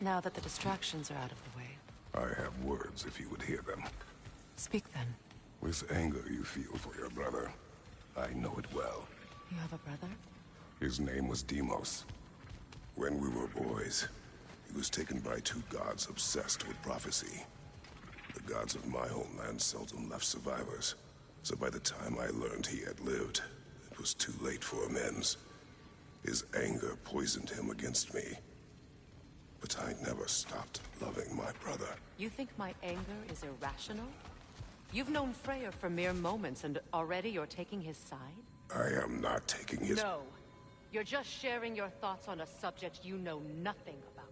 now that the distractions are out of the way. I have words if you would hear them. Speak then. This anger you feel for your brother, I know it well. You have a brother? His name was Deimos. When we were boys, he was taken by two gods obsessed with prophecy. The gods of my homeland seldom left survivors, so by the time I learned he had lived, it was too late for amends. His anger poisoned him against me. But I never stopped loving my brother. You think my anger is irrational? You've known Freyr for mere moments, and already you're taking his side? I am not taking his— No. You're just sharing your thoughts on a subject you know nothing about.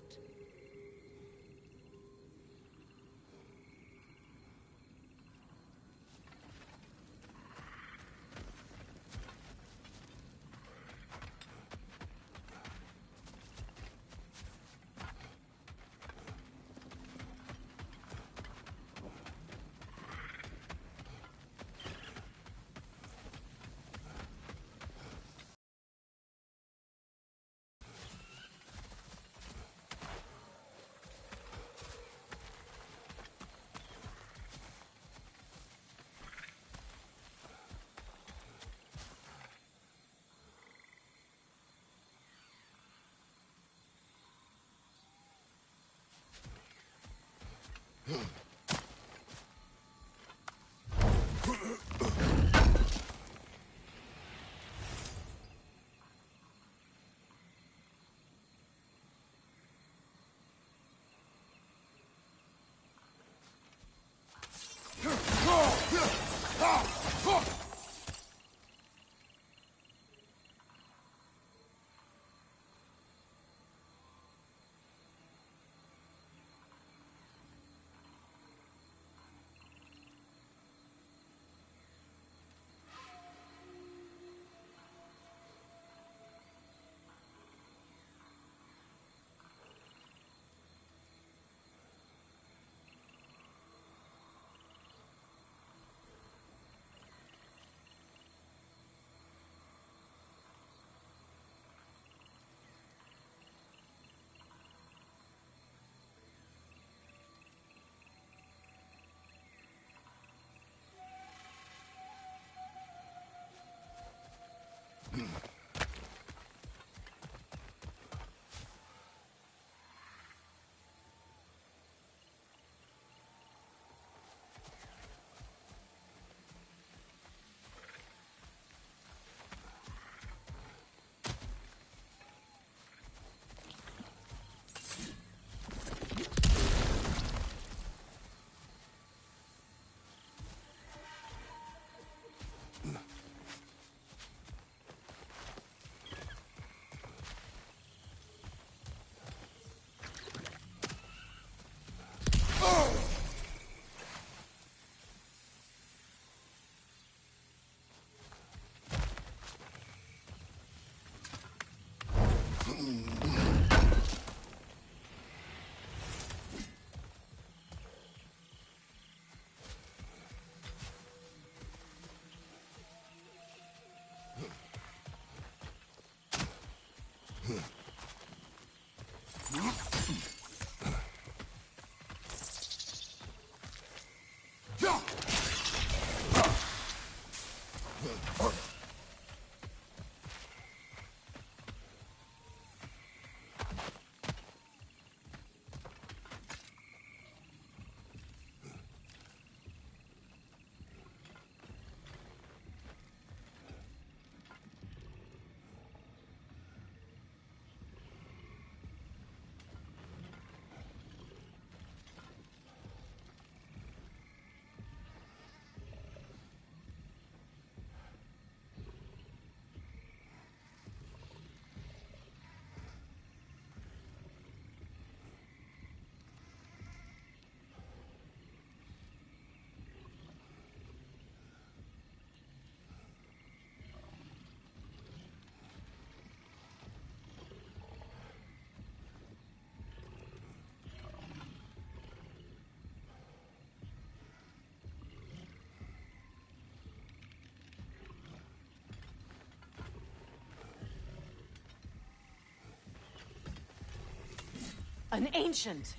An ancient!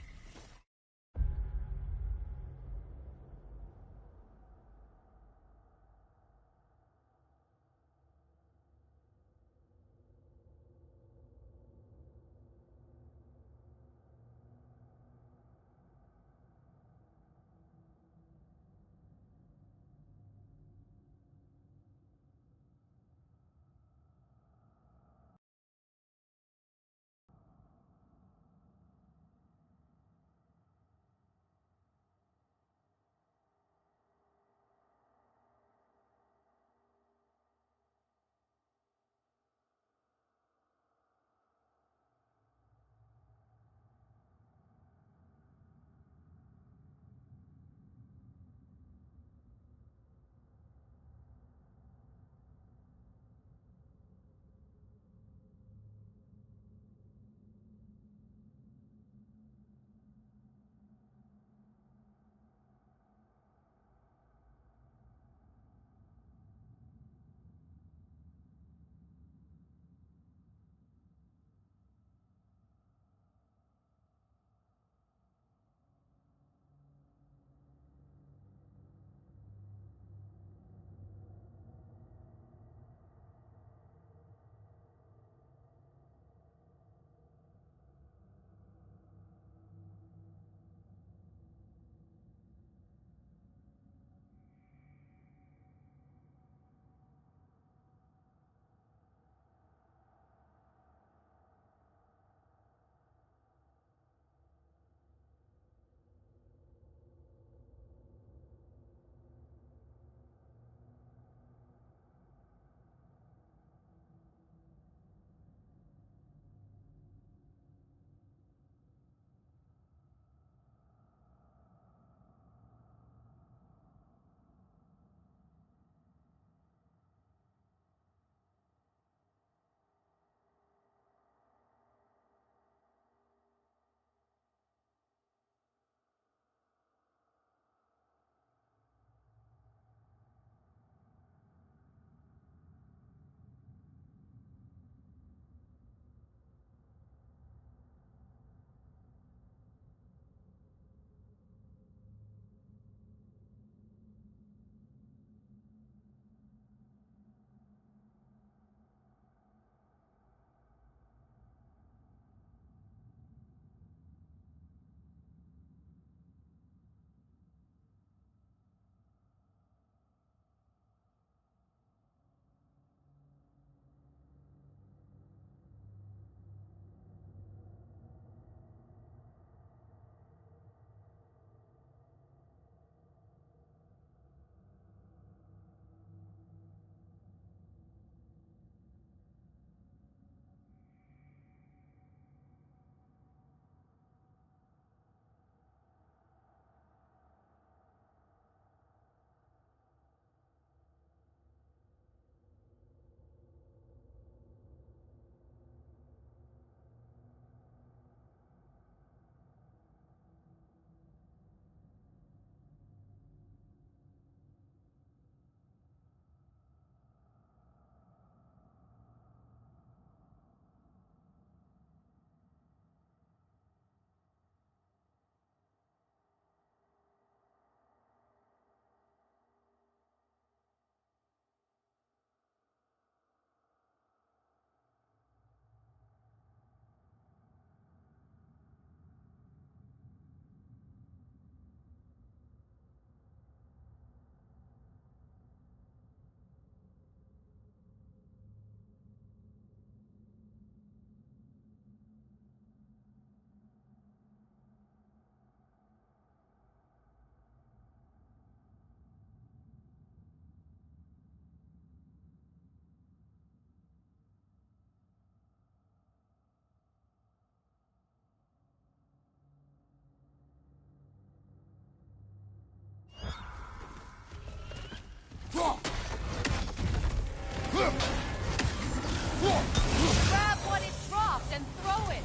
Grab what it dropped and throw it!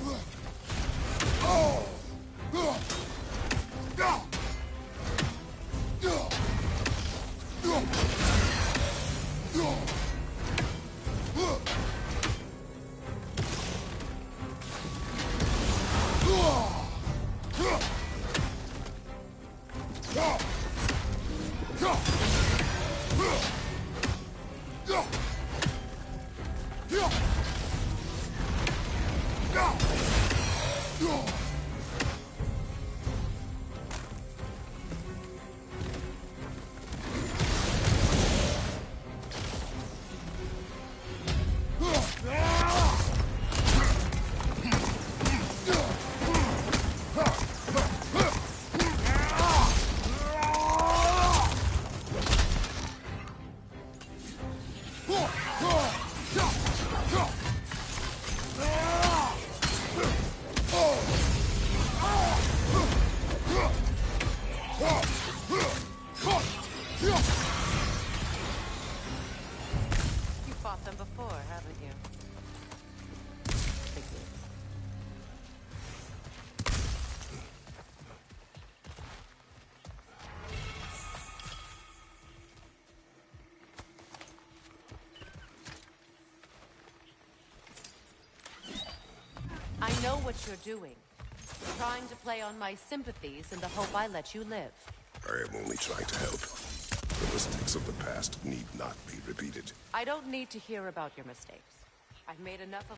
them before, haven't you? Figures. I know what you're doing. Trying to play on my sympathies in the hope I let you live. I am only trying to help. The mistakes of the past need not be repeated. I don't need to hear about your mistakes. I've made enough of...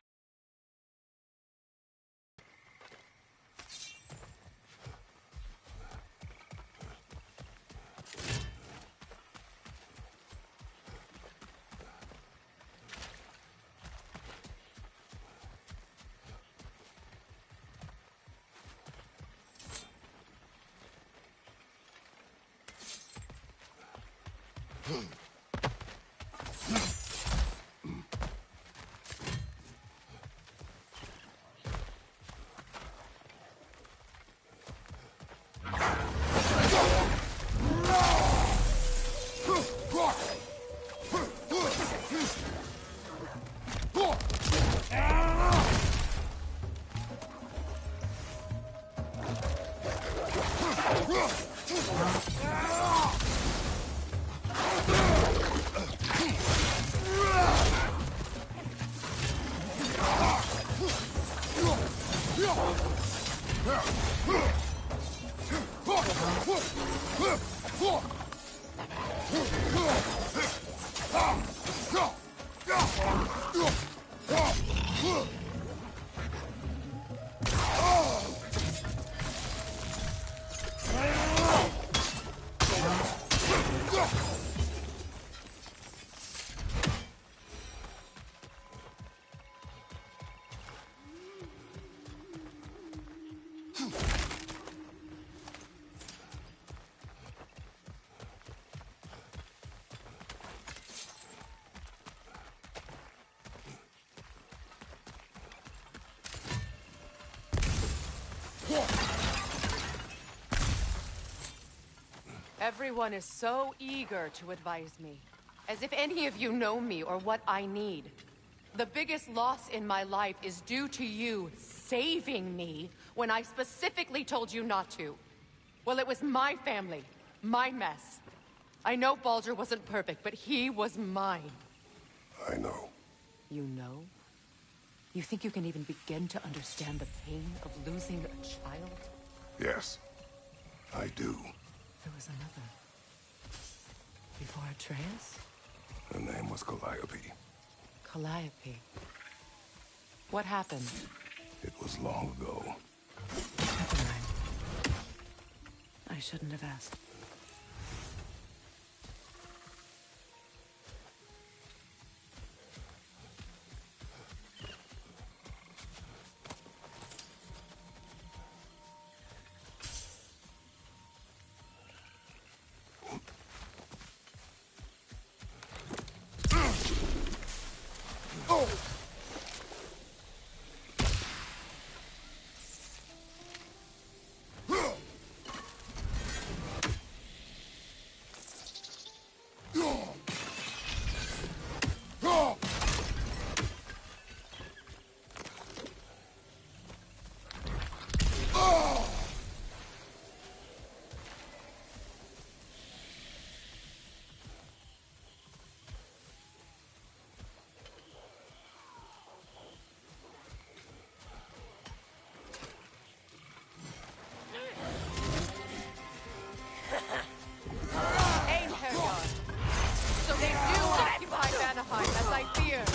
Everyone is so eager to advise me. As if any of you know me or what I need. The biggest loss in my life is due to you saving me when I specifically told you not to. Well, it was my family, my mess. I know Baldur wasn't perfect, but he was mine. I know. You know? You think you can even begin to understand the pain of losing a child? Yes, I do. There was another. Before Atreus? Her name was Calliope. Calliope. What happened? It was long ago. Never mind. I shouldn't have asked. So they do occupy Vanaheim, as I feared.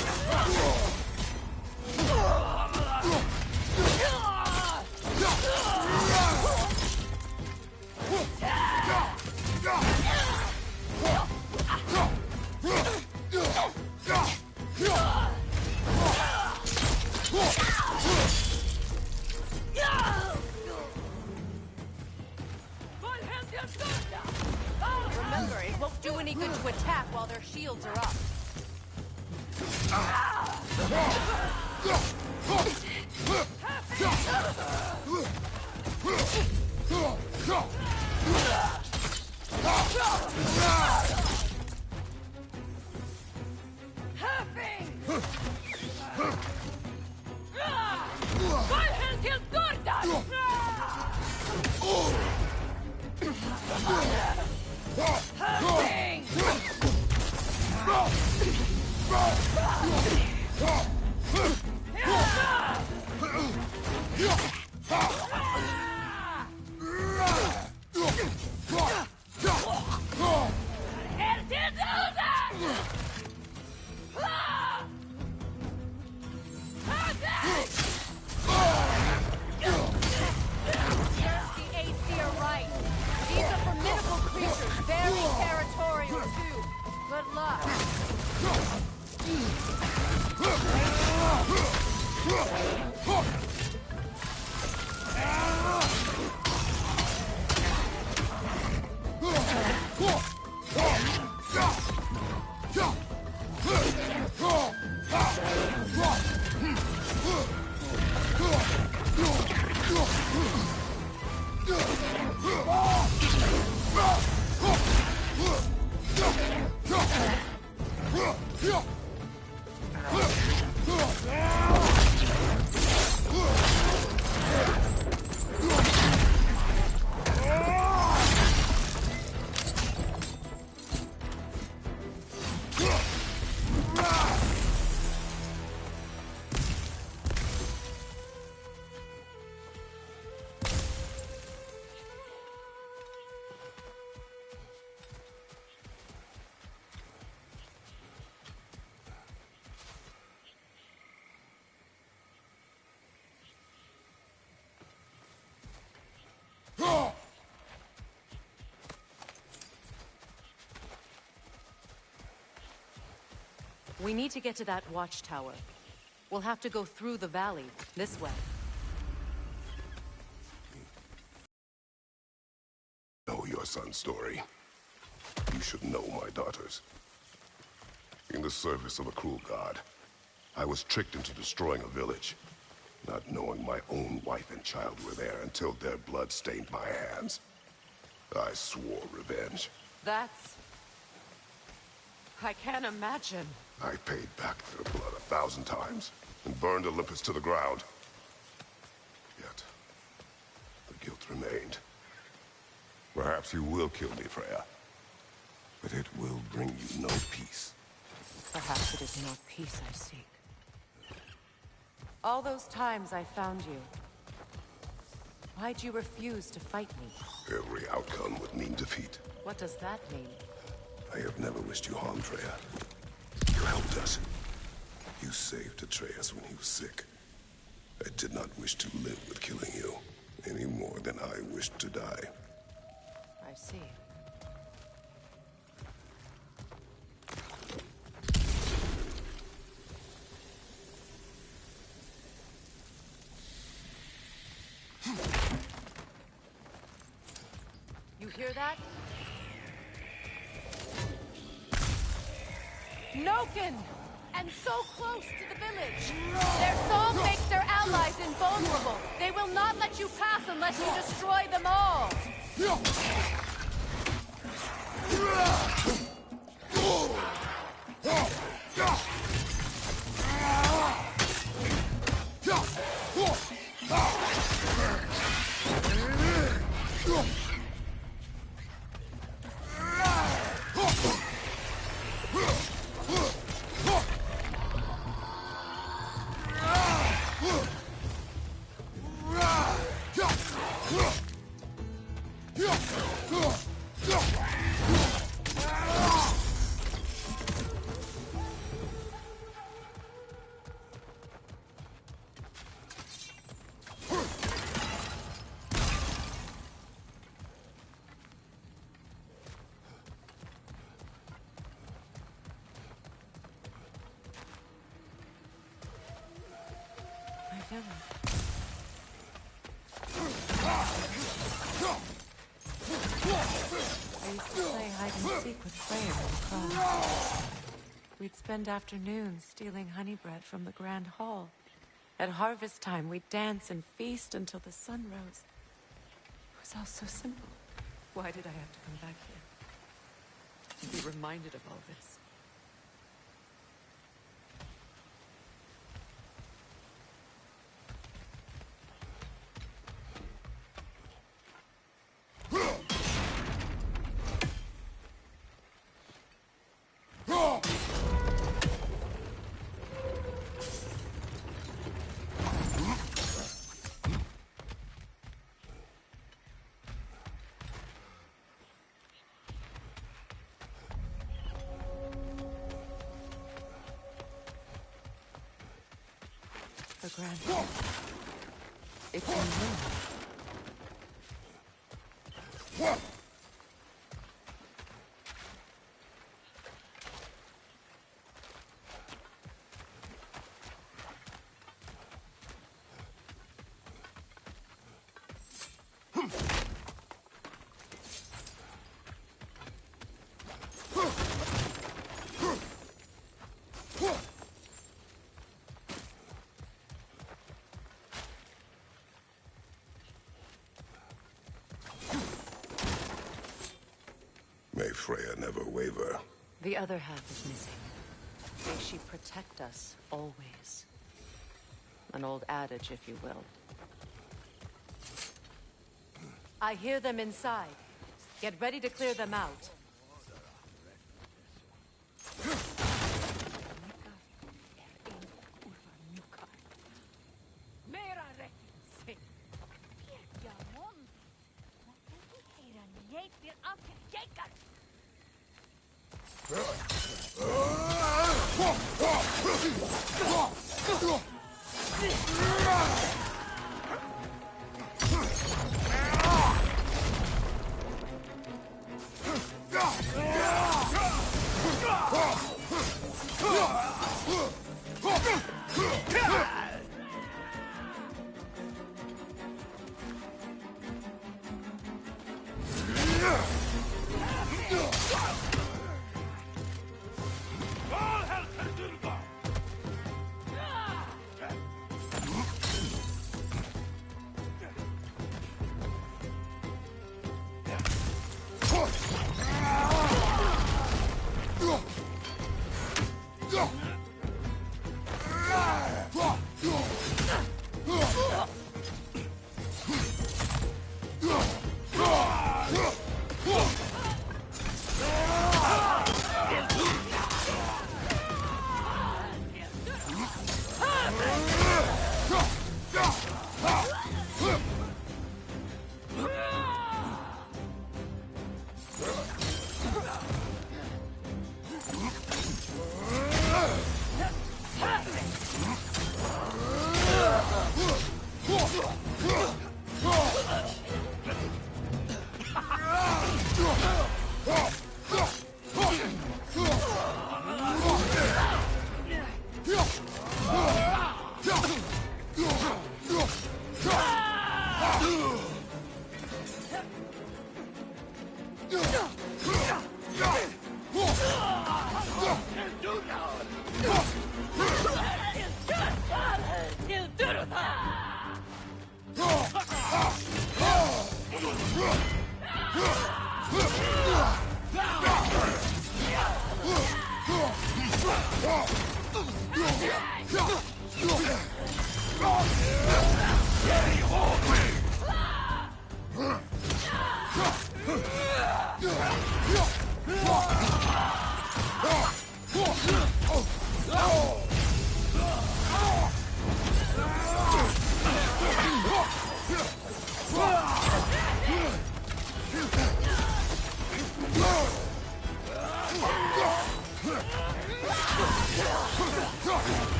Remember, it won't do any good to attack while their shields are up. Happy! We need to get to that watchtower. We'll have to go through the valley, this way. Know your son's story. You should know my daughter's. In the service of a cruel god, I was tricked into destroying a village, not knowing my own wife and child were there until their blood stained my hands. I swore revenge. That's... I can't imagine. I paid back their blood 1,000 times and burned Olympus to the ground. Yet, the guilt remained. Perhaps you will kill me, Freya. But it will bring you no peace. Perhaps it is not peace I seek. All those times I found you, why'd you refuse to fight me? Every outcome would mean defeat. What does that mean? I have never wished you harm, Freya. You helped us. You saved Atreus when he was sick. I did not wish to live with killing you, any more than I wished to die. I see. You hear that? Noken! And so close to the village! Their song makes their allies invulnerable! They will not let you pass unless you destroy them all! I used to play hide and seek with Freya in the class. We'd spend afternoons stealing honey bread from the grand hall. At harvest time, we'd dance and feast until the sun rose. It was all so simple. Why did I have to come back here? To be reminded of all this. granted. It's in you. May Freya never waver. The other half is missing. May she protect us, always. An old adage, if you will. I hear them inside. Get ready to clear them out.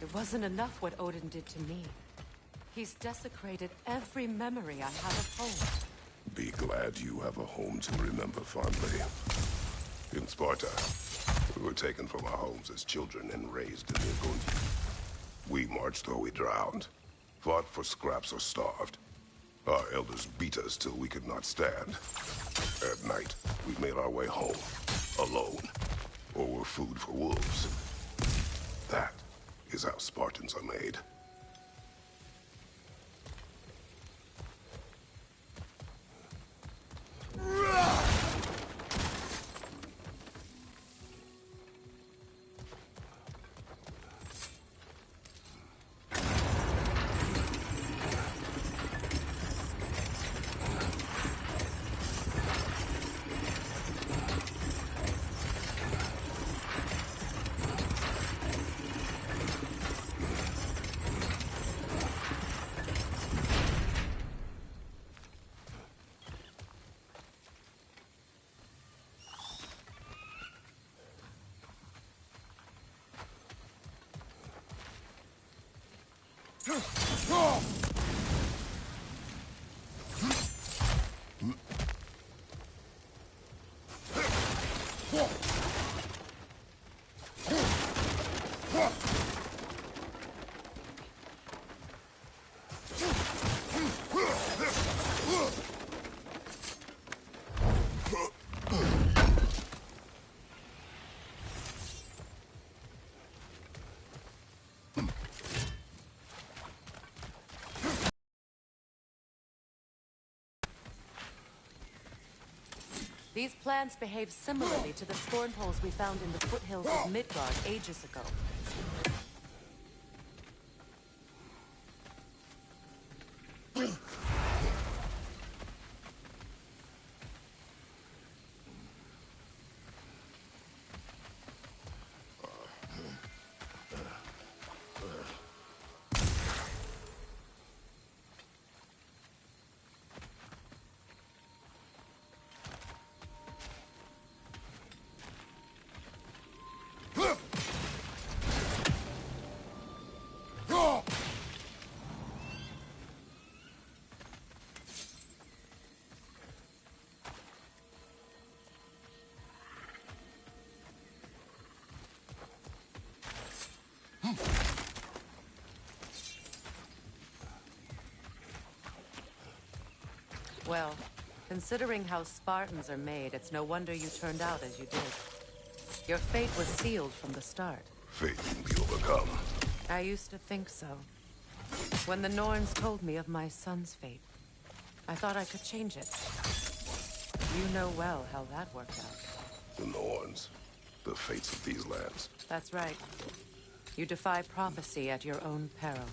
It wasn't enough what Odin did to me. He's desecrated every memory I have of home. Be glad you have a home to remember fondly. In Sparta, we were taken from our homes as children and raised in the Agundi. We marched or we drowned, fought for scraps or starved. Our elders beat us till we could not stand. At night, we made our way home, alone, or were food for wolves. That is how Spartans are made. These plants behave similarly to the scorn holes we found in the foothills of Midgard ages ago. Well, considering how Spartans are made, it's no wonder you turned out as you did. Your fate was sealed from the start. Fate can be overcome. I used to think so. When the Norns told me of my son's fate, I thought I could change it. You know well how that worked out. The Norns. The fates of these lands. That's right. You defy prophecy at your own peril.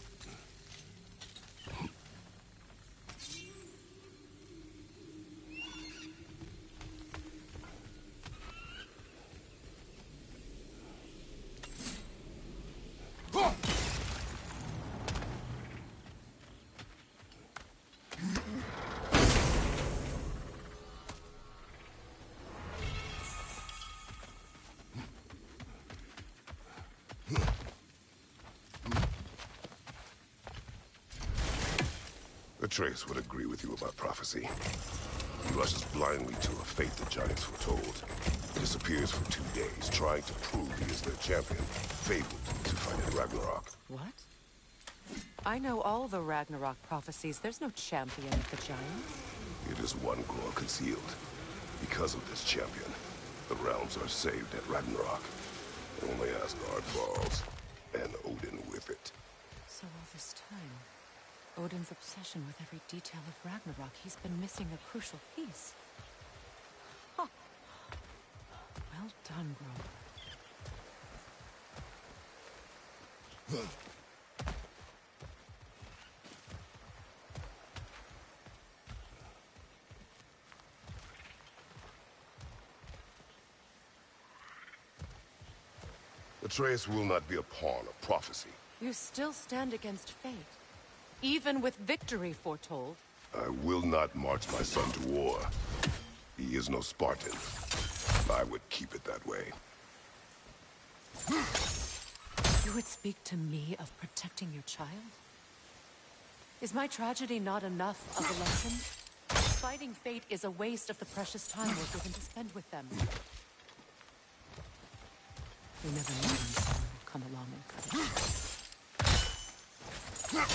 Atreus would agree with you about prophecy. He rushes blindly to a fate the giants foretold. Disappears for 2 days, trying to prove he is their champion, fabled to fight in Ragnarok. What? I know all the Ragnarok prophecies. There's no champion of the giants. It is one core concealed. Because of this champion, the realms are saved at Ragnarok. Only Asgard falls, and Odin with it. So all this time, Odin's obsession with every detail of Ragnarok, he's been missing a crucial piece. Huh. Well done, bro. Atreus will not be a pawn of prophecy. You still stand against fate, even with victory foretold. I will not march my son to war. He is no Spartan. I would keep it that way. You would speak to me of protecting your child? Is my tragedy not enough of a lesson? Fighting fate is a waste of the precious time we're given to spend with them. You never know when someone will come along and cut it short.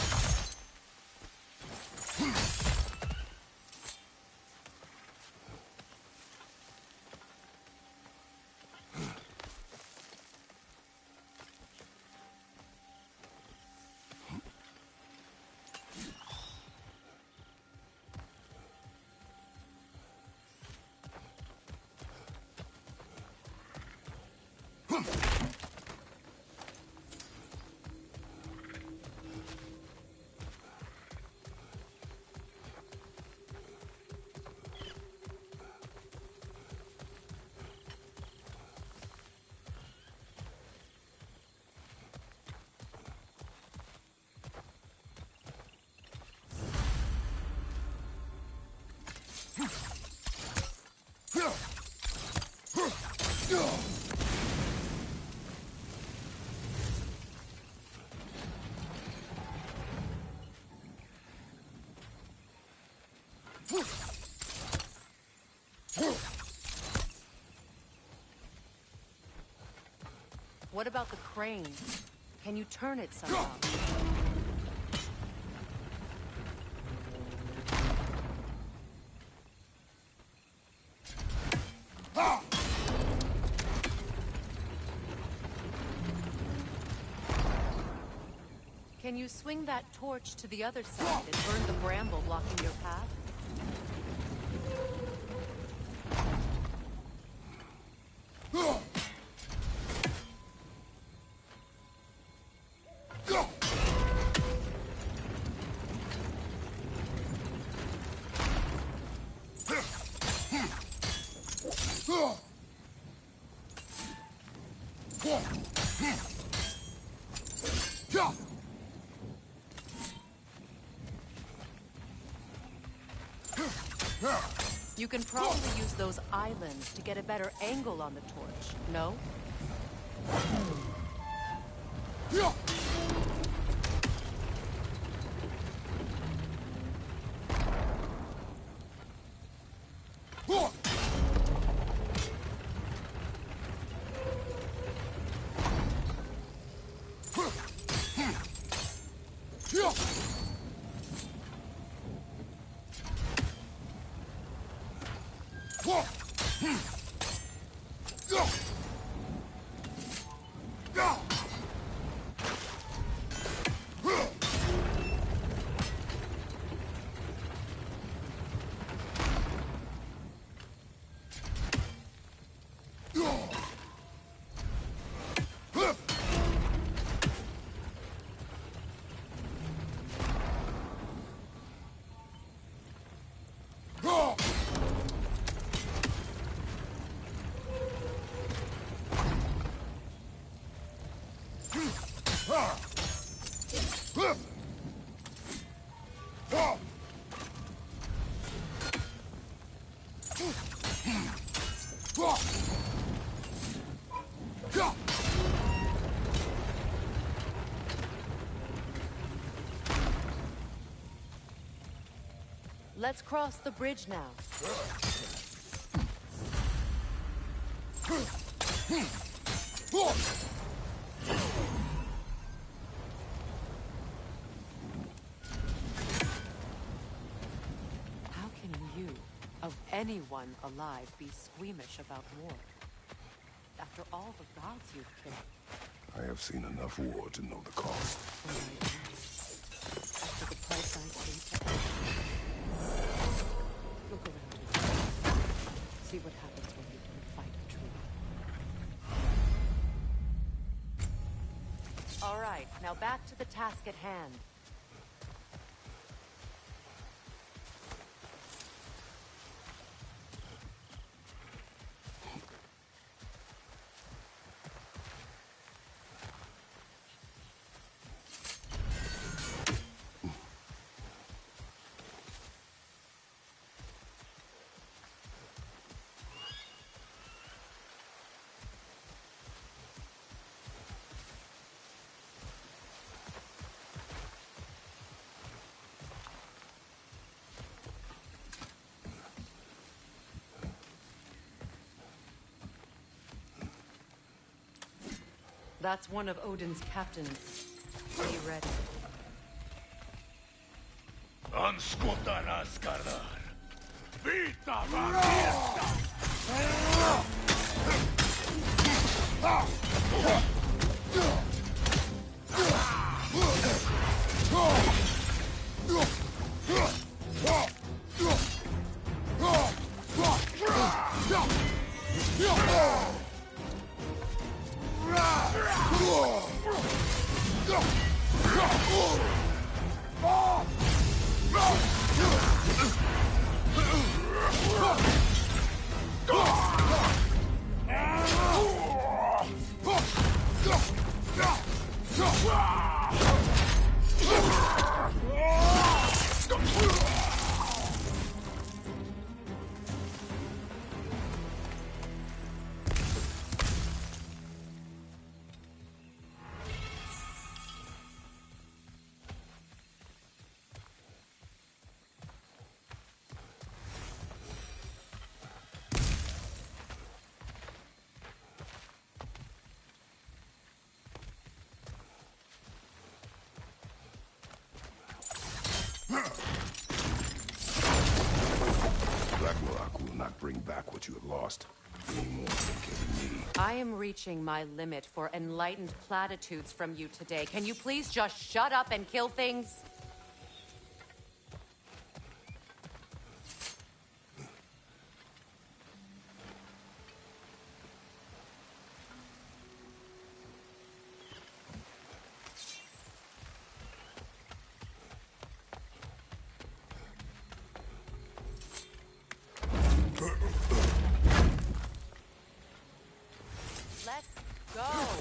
What about the crane? Can you turn it somehow? Can you swing that torch to the other side and burn the bramble blocking your path? You can probably use those islands to get a better angle on the torch, no? Let's cross the bridge now. How can you, of anyone alive, be squeamish about war? After all the gods you've killed. I have seen enough war to know the cost. After the price I paid to end. Look around you. See what happens when you don't fight a truce. All right, now back to the task at hand. That's one of Odin's captains. Are you ready? Anskutarna skardar. Vita varjesta! back what you have lost. Any more than killing me. I am reaching my limit for enlightened platitudes from you today. Can you please just shut up and kill things? Let's go!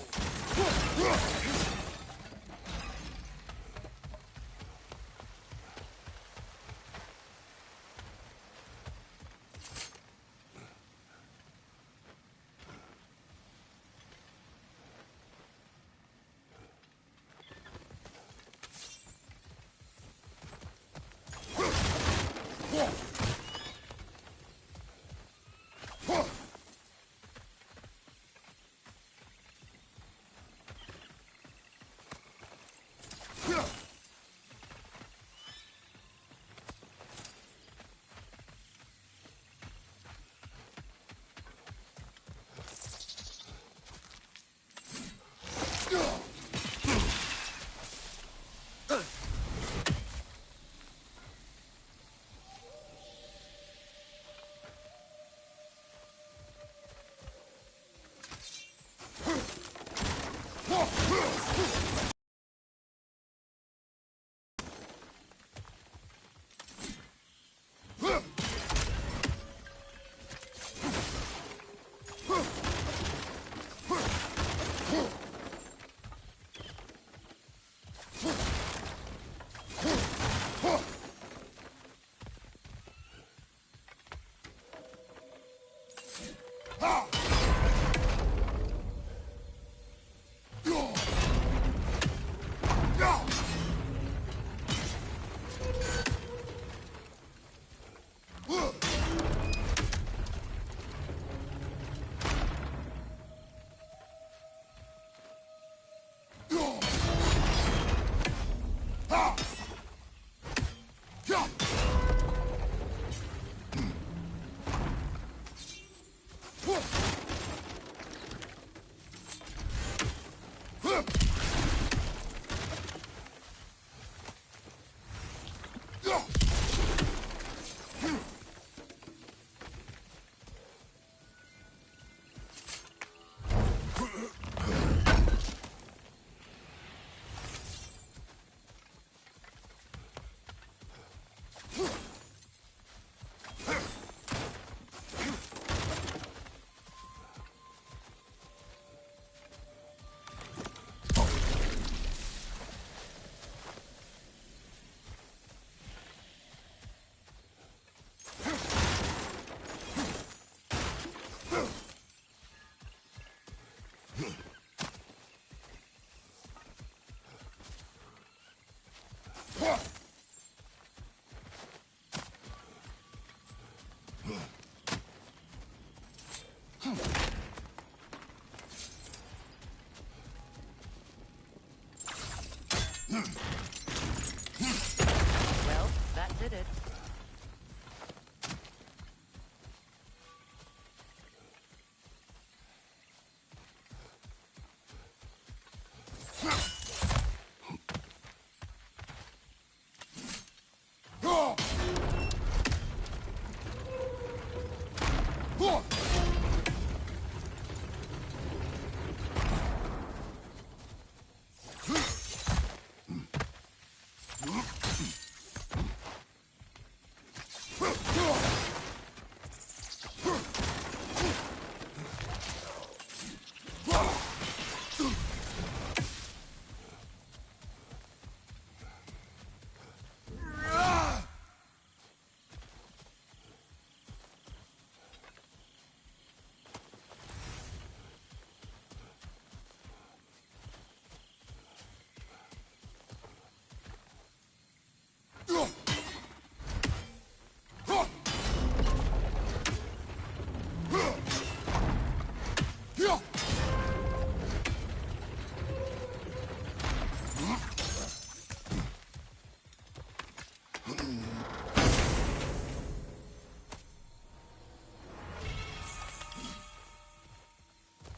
Well, that did it.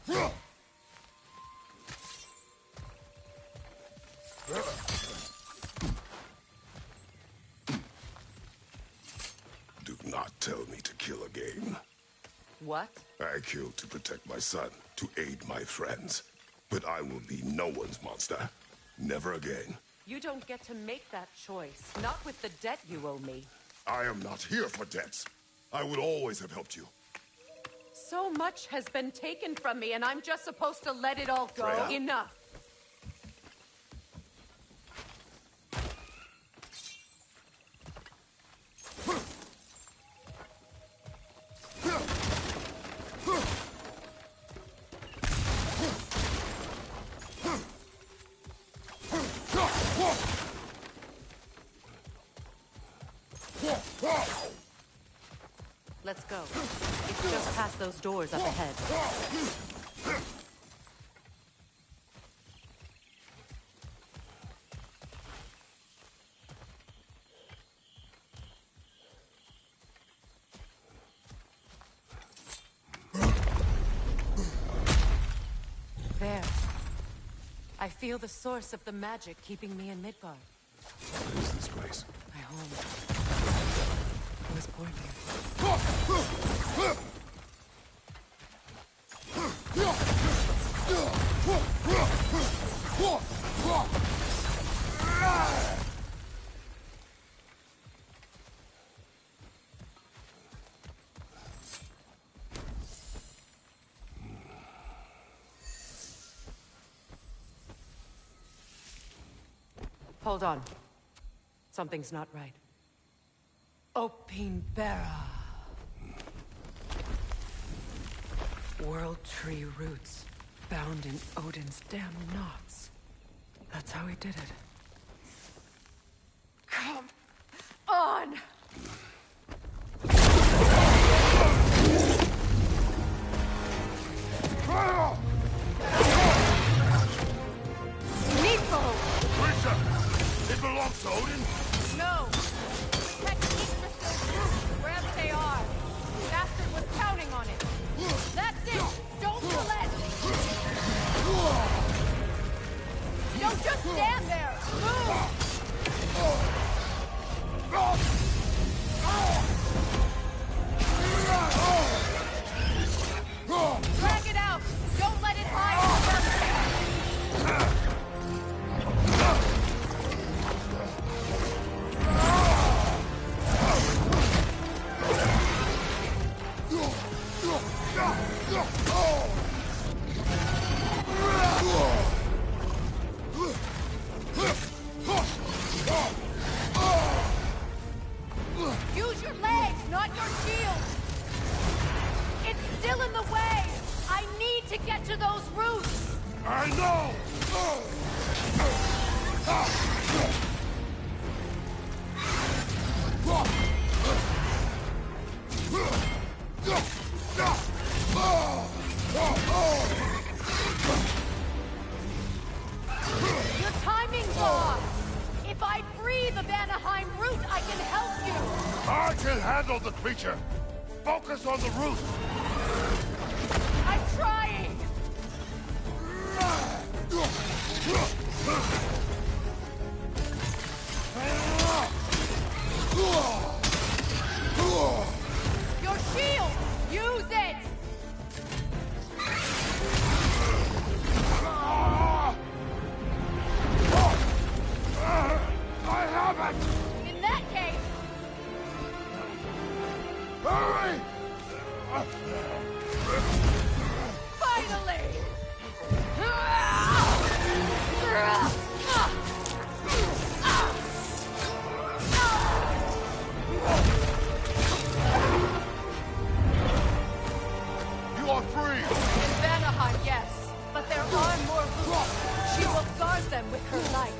Do not tell me to kill again. What? I killed to protect my son, to aid my friends. But I will be no one's monster. Never again. You don't get to make that choice. Not with the debt you owe me. I am not here for debts. I would always have helped you. So much has been taken from me, and I'm just supposed to let it all go? Freya? Enough. Let's go. It's just past those doors up ahead. There. I feel the source of the magic keeping me in Midgard. What is this place? My home. I was born here. Hold on. Something's not right. Opinbera. World tree roots, bound in Odin's damn knots. That's how he did it. Come on! Needful! Creature! It belongs to Odin? No! Techniques for still roots, wherever they are. Bastard was counting on it. That's it! Don't relent! Don't just stand there! Move! Drag it out! Don't let it hide! Use your legs, not your shield! It's still in the way! I need to get to those roots! I know! Your timing's off! If I free the Vanaheim root, I can help you! I can handle the creature! Focus on the root! I'm trying! Your shield! Use it! I have it! In that case, Hurry! finally! You are free! In Vanaheim, yes. But there are more roots. She will guard them with her life.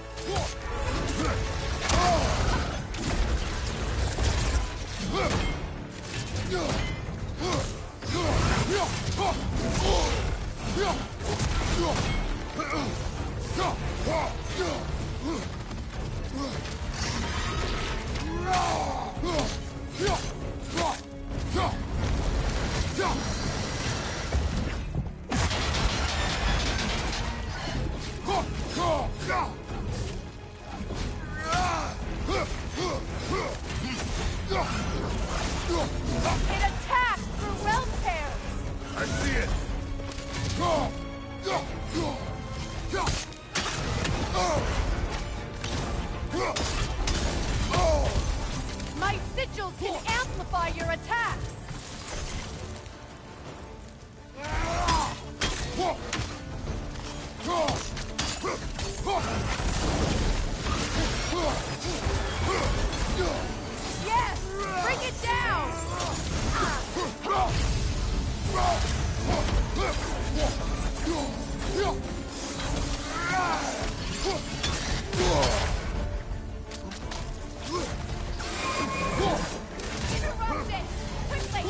Interrupt it! Quickly!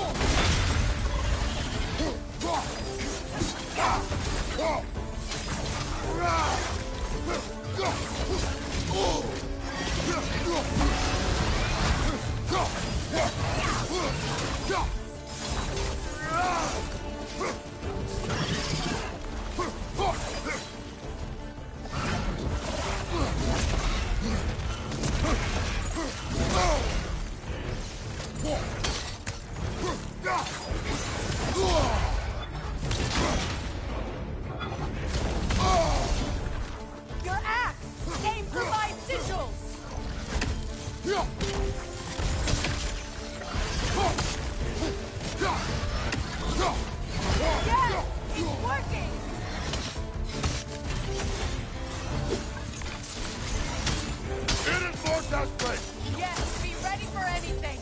Your axe! Aim for my sigils! Yes! It's working! It is more desperate! Yes, be ready for anything!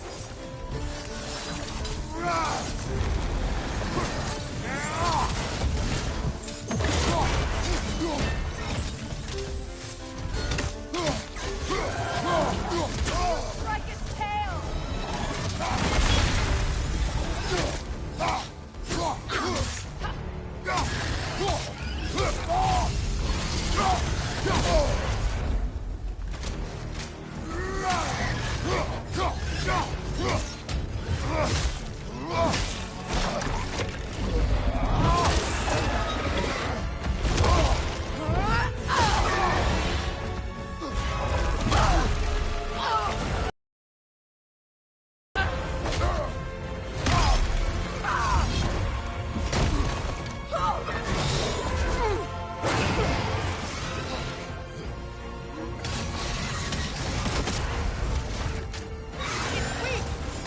Strike its tail! It's weak!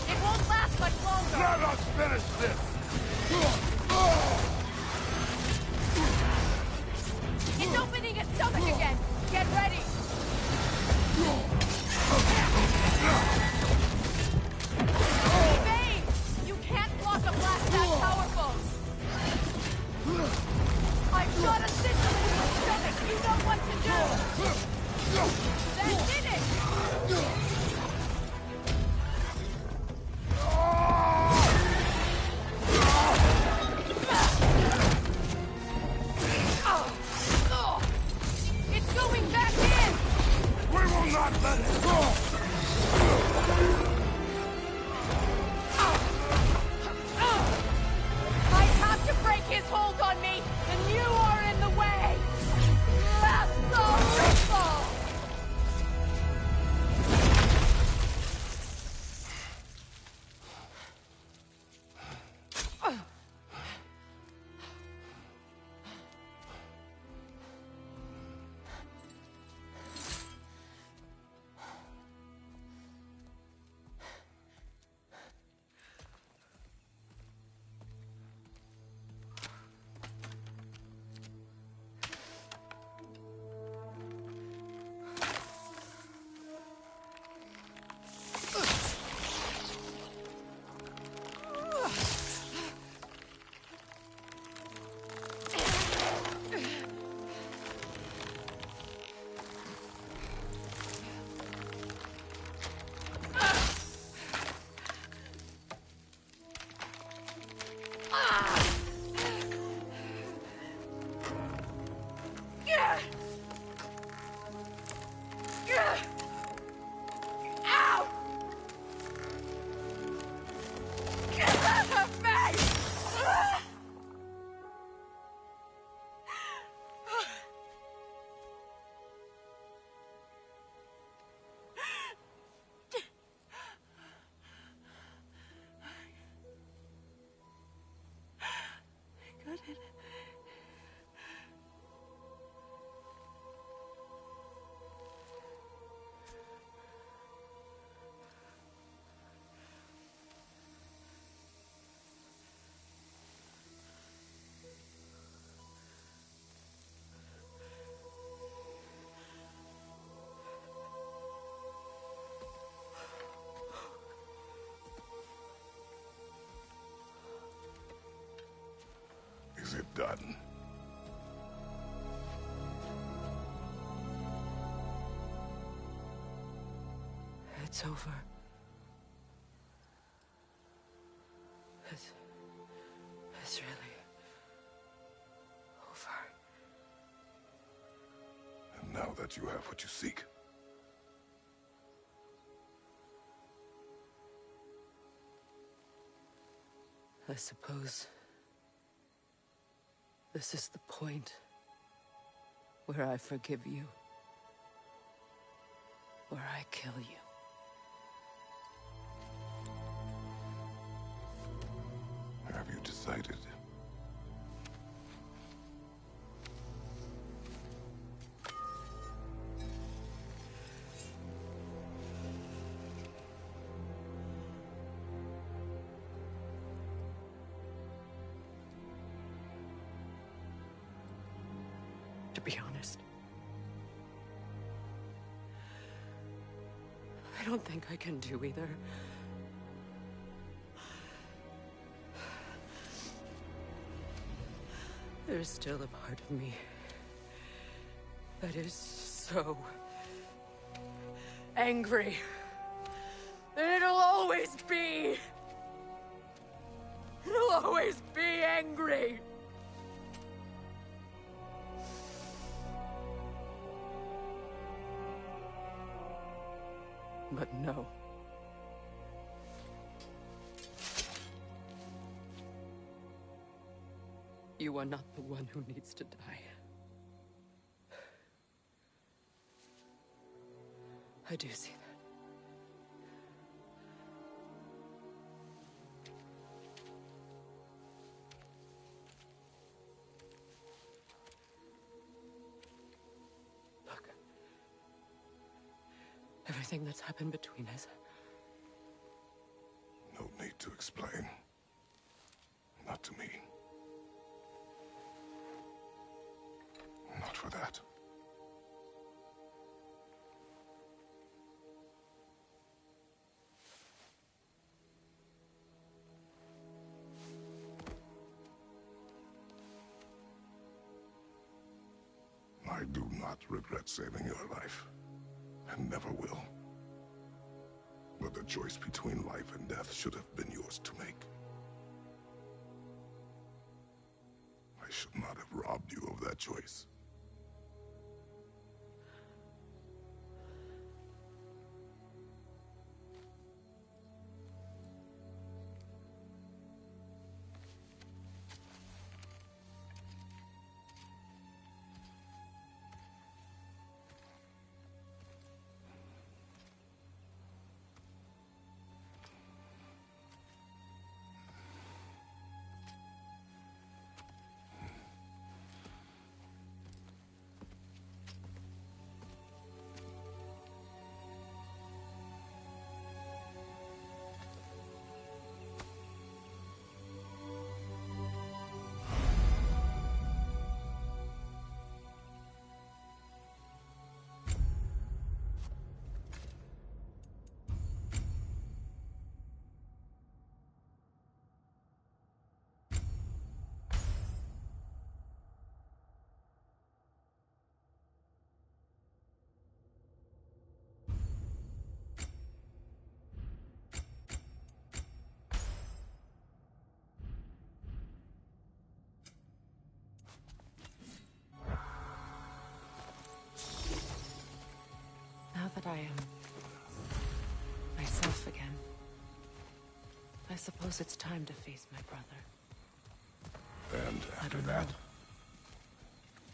It won't last much longer! Let us finish this! It's opening its stomach again! Get ready! Evade! You can't block a blast that powerful! I've shot a sigil into its stomach! You know what to do! That did it! It's going back in! We will not let it go! I have to break his hold on me, and you are in the way! Lasso! Ow! done. It's over. It's really over. And now that you have what you seek, I suppose this is the point where I forgive you, where I kill you. have you decided? To be honest, I don't think I can do either. There's still a part of me that is so angry. And it'll always be. It'll always be angry. But no. You are not the one who needs to die. I do see that. Look. Everything that's happened between us. No need to explain. Not to me. Not for that. I do not regret saving your life, and never will. But the choice between life and death should have been yours to make. I should not have robbed you of that choice. Now that I am myself again, I suppose it's time to face my brother. And after that?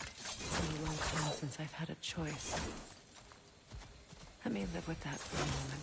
It's been a long time since I've had a choice. Let me live with that for a moment.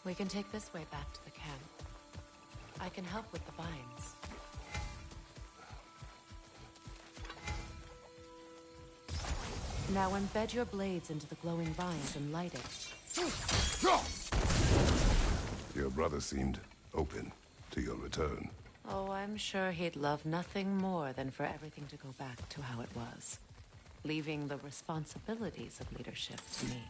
We can take this way back to the camp. I can help with the vines. Now embed your blades into the glowing vines and light it. Your brother seemed open to your return. Oh, I'm sure he'd love nothing more than for everything to go back to how it was, leaving the responsibilities of leadership to me.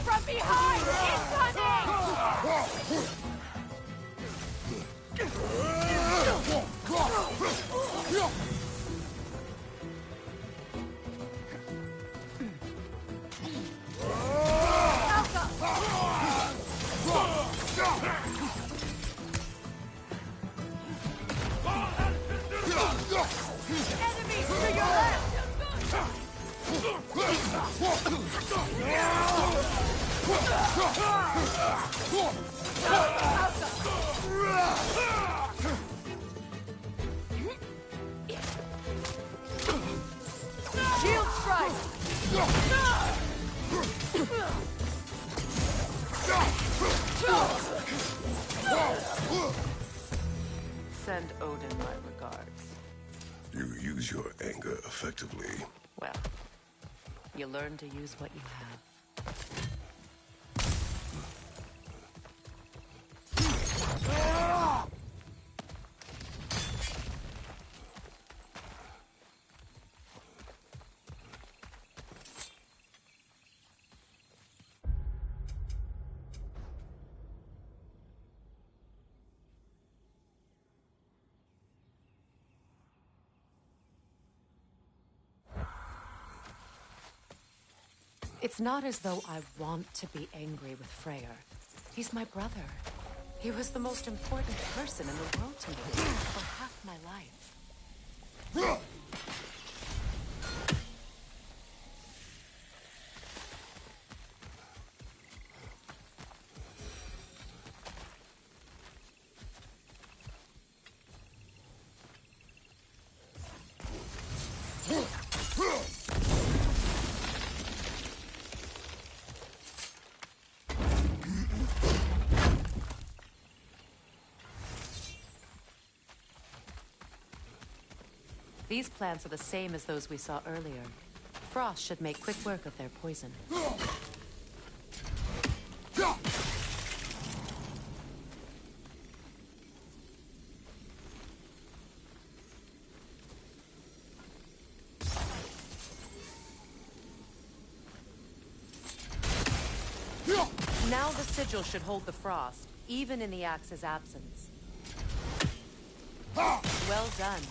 From behind! Enemies to your left! Shield strike! Send Odin my regards. You use your anger effectively. Well, you learn to use what you have. It's not as though I want to be angry with Freyr. He's my brother. He was the most important person in the world to me for half my life. These plants are the same as those we saw earlier. Frost should make quick work of their poison. Now the sigil should hold the frost, even in the axe's absence. Well done.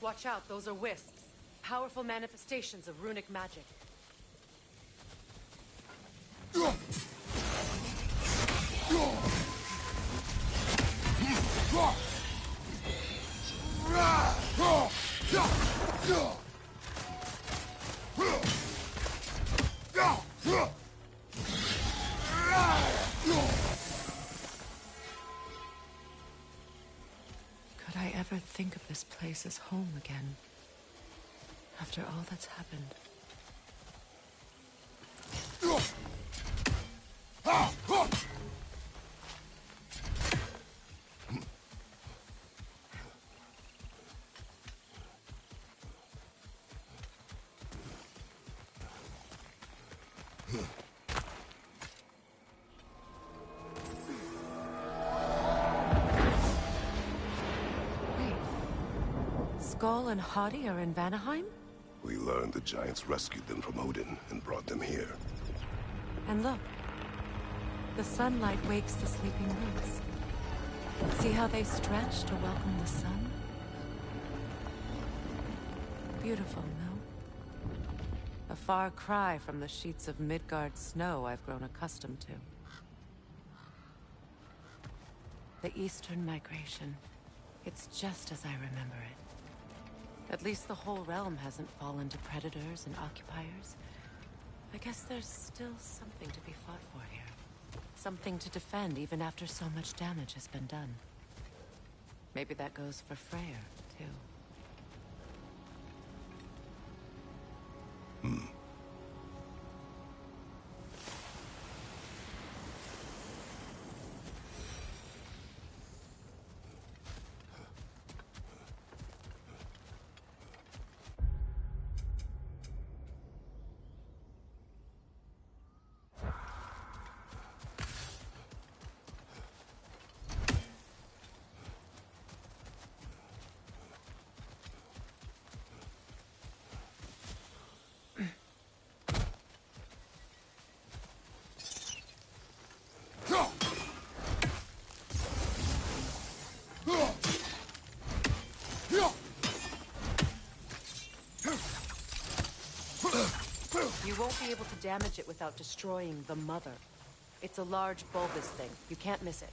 Watch out, those are wisps. Powerful manifestations of runic magic. Could I ever think of this place as home again? After all that's happened. Wait. Skull and Hadi are in Vanaheim? We learned the giants rescued them from Odin and brought them here. And look. The sunlight wakes the sleeping roots. See how they stretch to welcome the sun? Beautiful, no? A far cry from the sheets of Midgard snow I've grown accustomed to. The Eastern Migration. It's just as I remember it. At least the whole realm hasn't fallen to predators and occupiers. I guess there's still something to be fought for here. Something to defend even after so much damage has been done. Maybe that goes for Freyr, too. You won't be able to damage it without destroying the mother. It's a large bulbous thing. You can't miss it.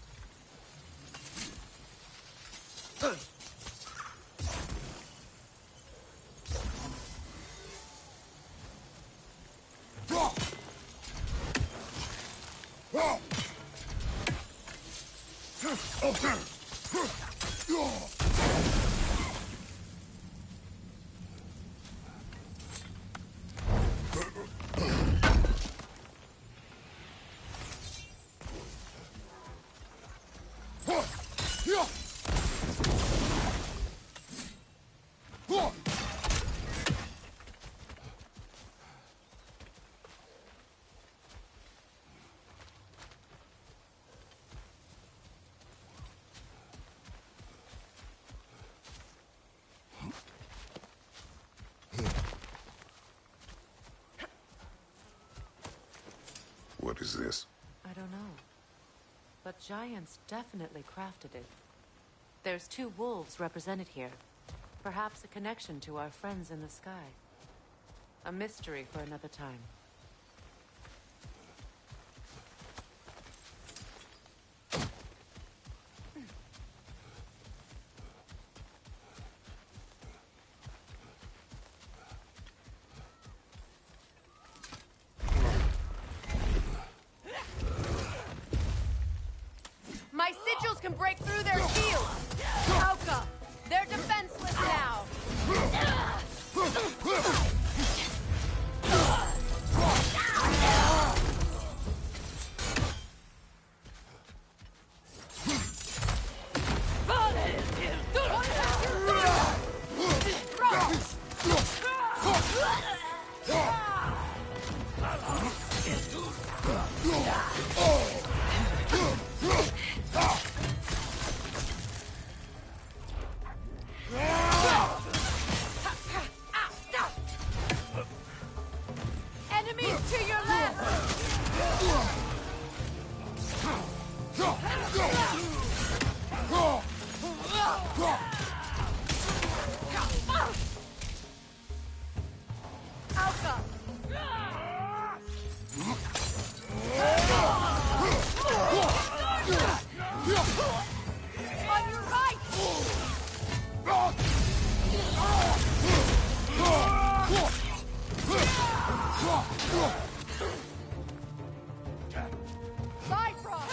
What is this? I don't know. But giants definitely crafted it. There's 2 wolves represented here. Perhaps a connection to our friends in the sky. A mystery for another time. My sigils can break through their shields! Hauka! They're defenseless now! Enemies to your left! Alka! On your right! Bifrost!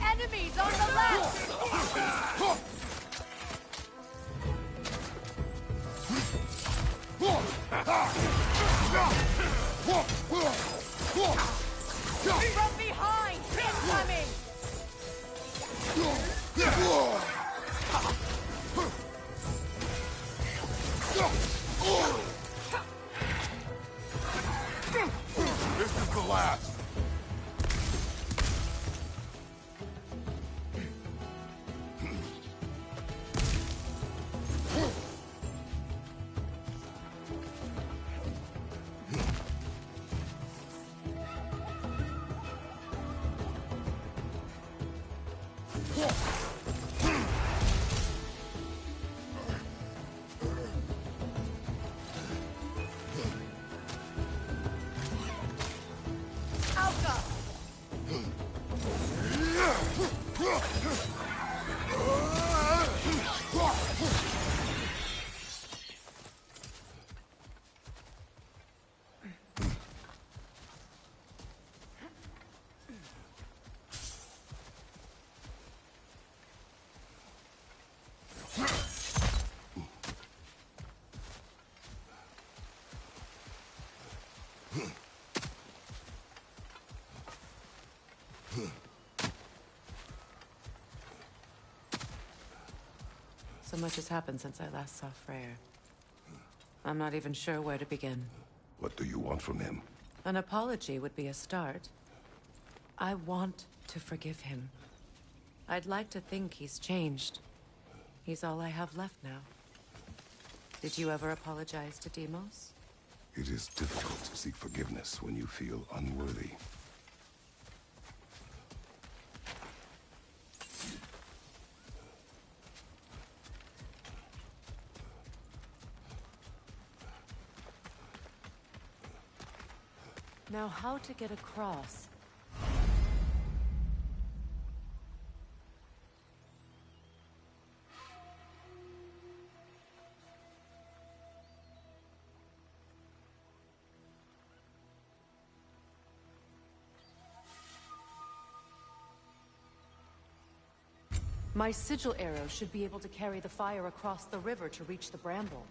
Enemies on the left! From behind! Incoming! This is the last. Alka! So much has happened since I last saw Freyr. I'm not even sure where to begin. What do you want from him? An apology would be a start. I want to forgive him. I'd like to think he's changed. He's all I have left now. Did you ever apologize to Deimos? It is difficult to seek forgiveness when you feel unworthy. Now, how to get across? My sigil arrow should be able to carry the fire across the river to reach the bramble.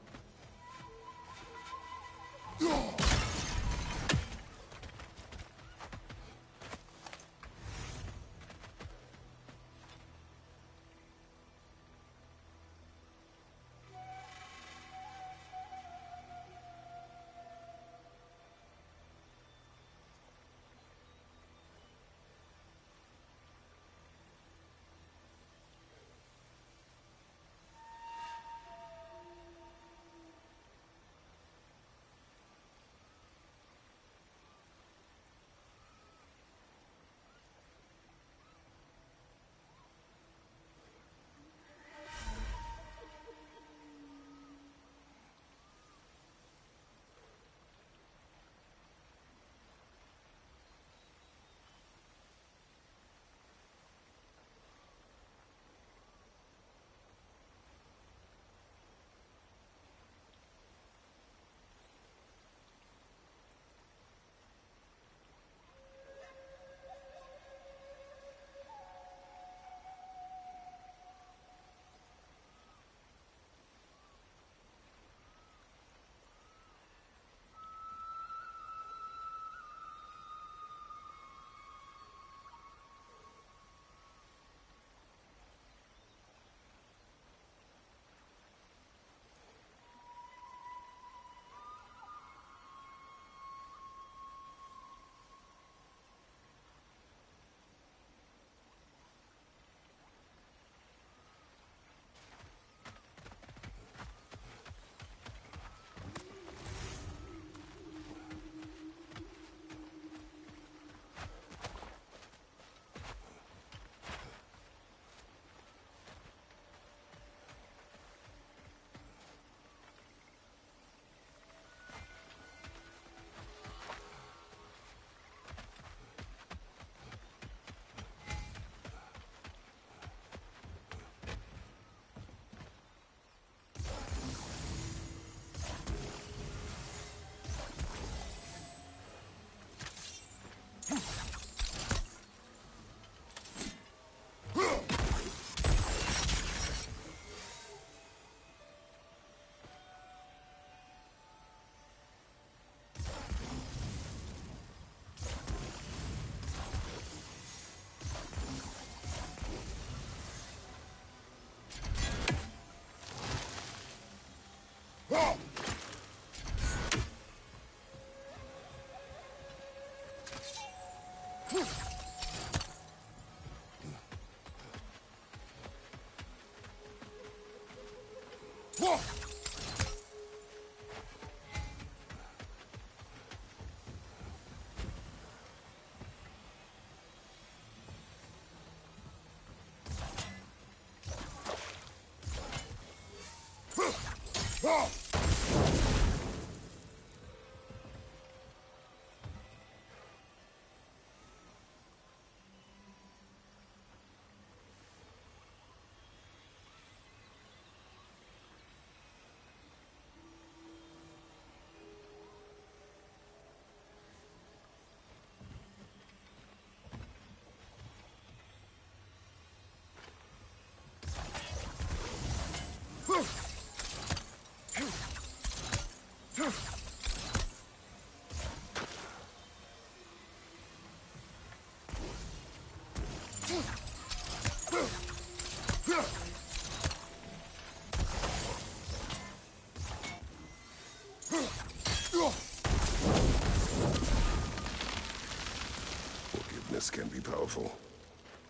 Weakness can be powerful,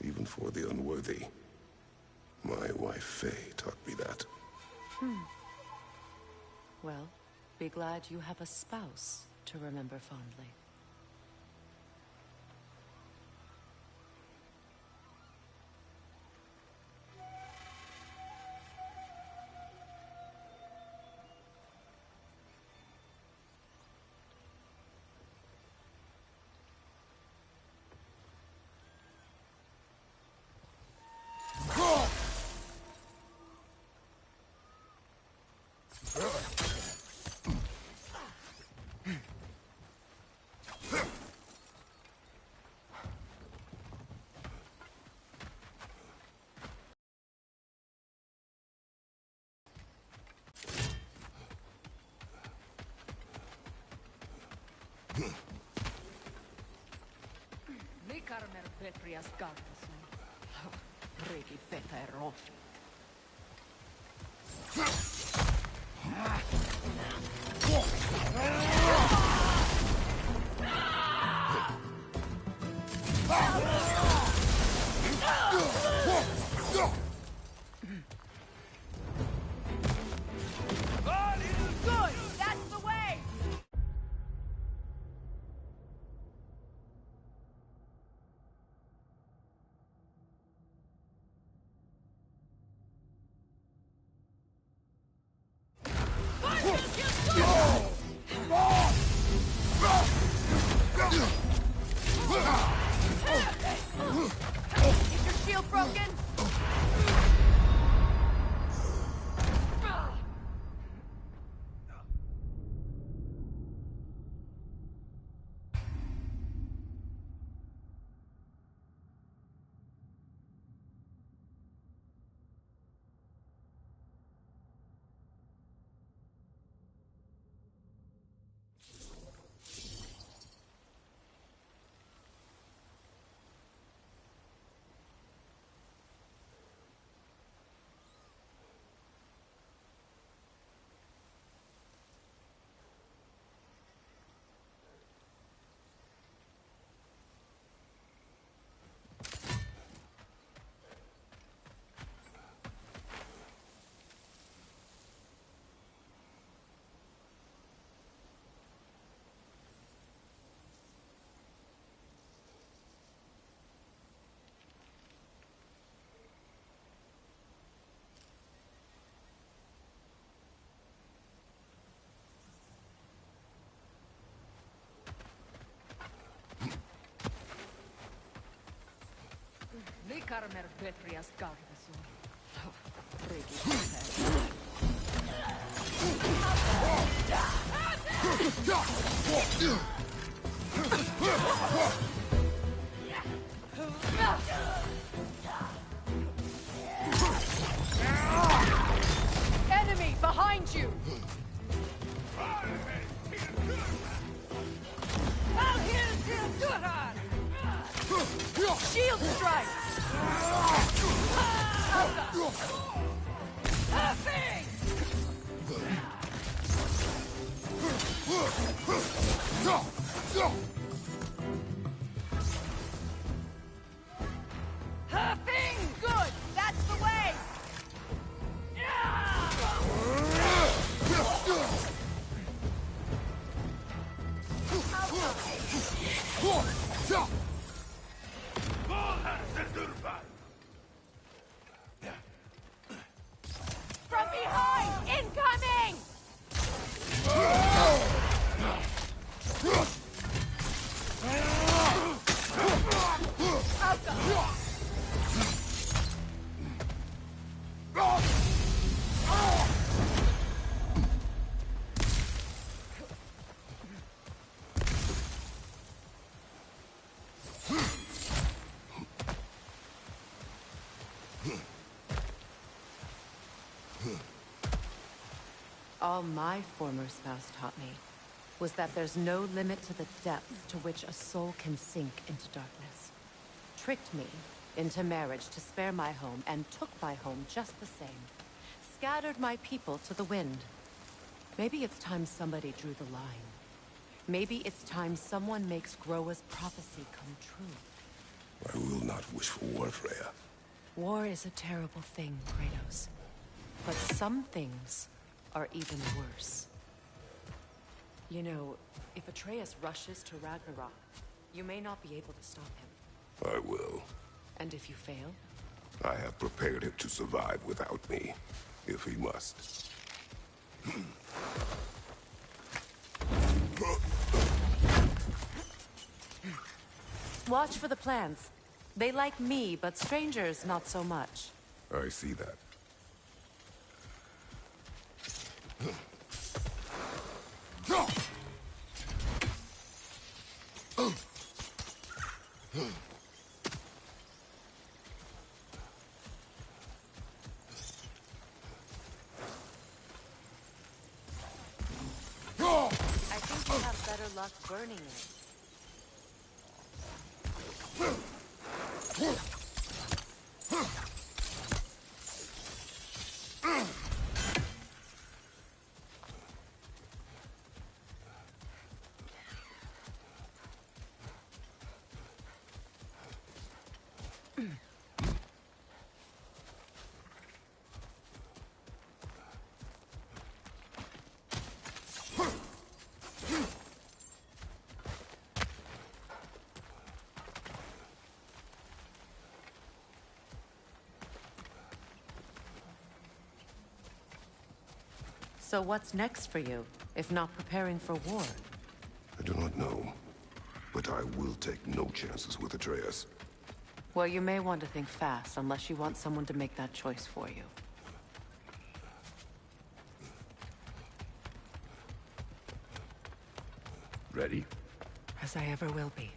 even for the unworthy. My wife, Faye, taught me that. Well, be glad you have a spouse to remember fondly. Likarmer Petrias Gardason. Regi Peter Good! That's the way! Is your shield broken? Likarmer Petrias Gardason. Regi Peter. Enemy behind you! Shield strike! Huffing! Good! That's the way! From behind! Incoming! All my former spouse taught me was that there's no limit to the depth to which a soul can sink into darkness. Tricked me into marriage to spare my home and took my home just the same. Scattered my people to the wind. Maybe it's time somebody drew the line. Maybe it's time someone makes Groa's prophecy come true. We will not wish for war, Freya. War is a terrible thing, Kratos. But some things are even worse. You know, if Atreus rushes to Ragnarok, you may not be able to stop him. I will. And if you fail? I have prepared him to survive without me, if he must. Watch for the plants. They like me, but strangers not so much. I see that. I think you have better luck burning it. So what's next for you, if not preparing for war? I do not know, but I will take no chances with Atreus. Well, you may want to think fast, unless you want someone to make that choice for you. Ready? As I ever will be.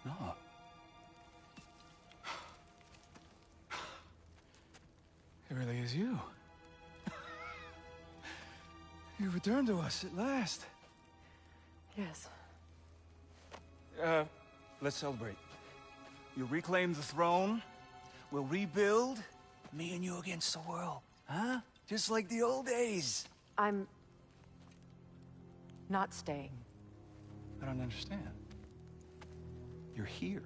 No. It really is you. You returned to us at last. Yes. Let's celebrate. You reclaim the throne, we'll rebuild, me and you against the world. Huh? Just like the old days. I'm... not staying. I don't understand. You're here.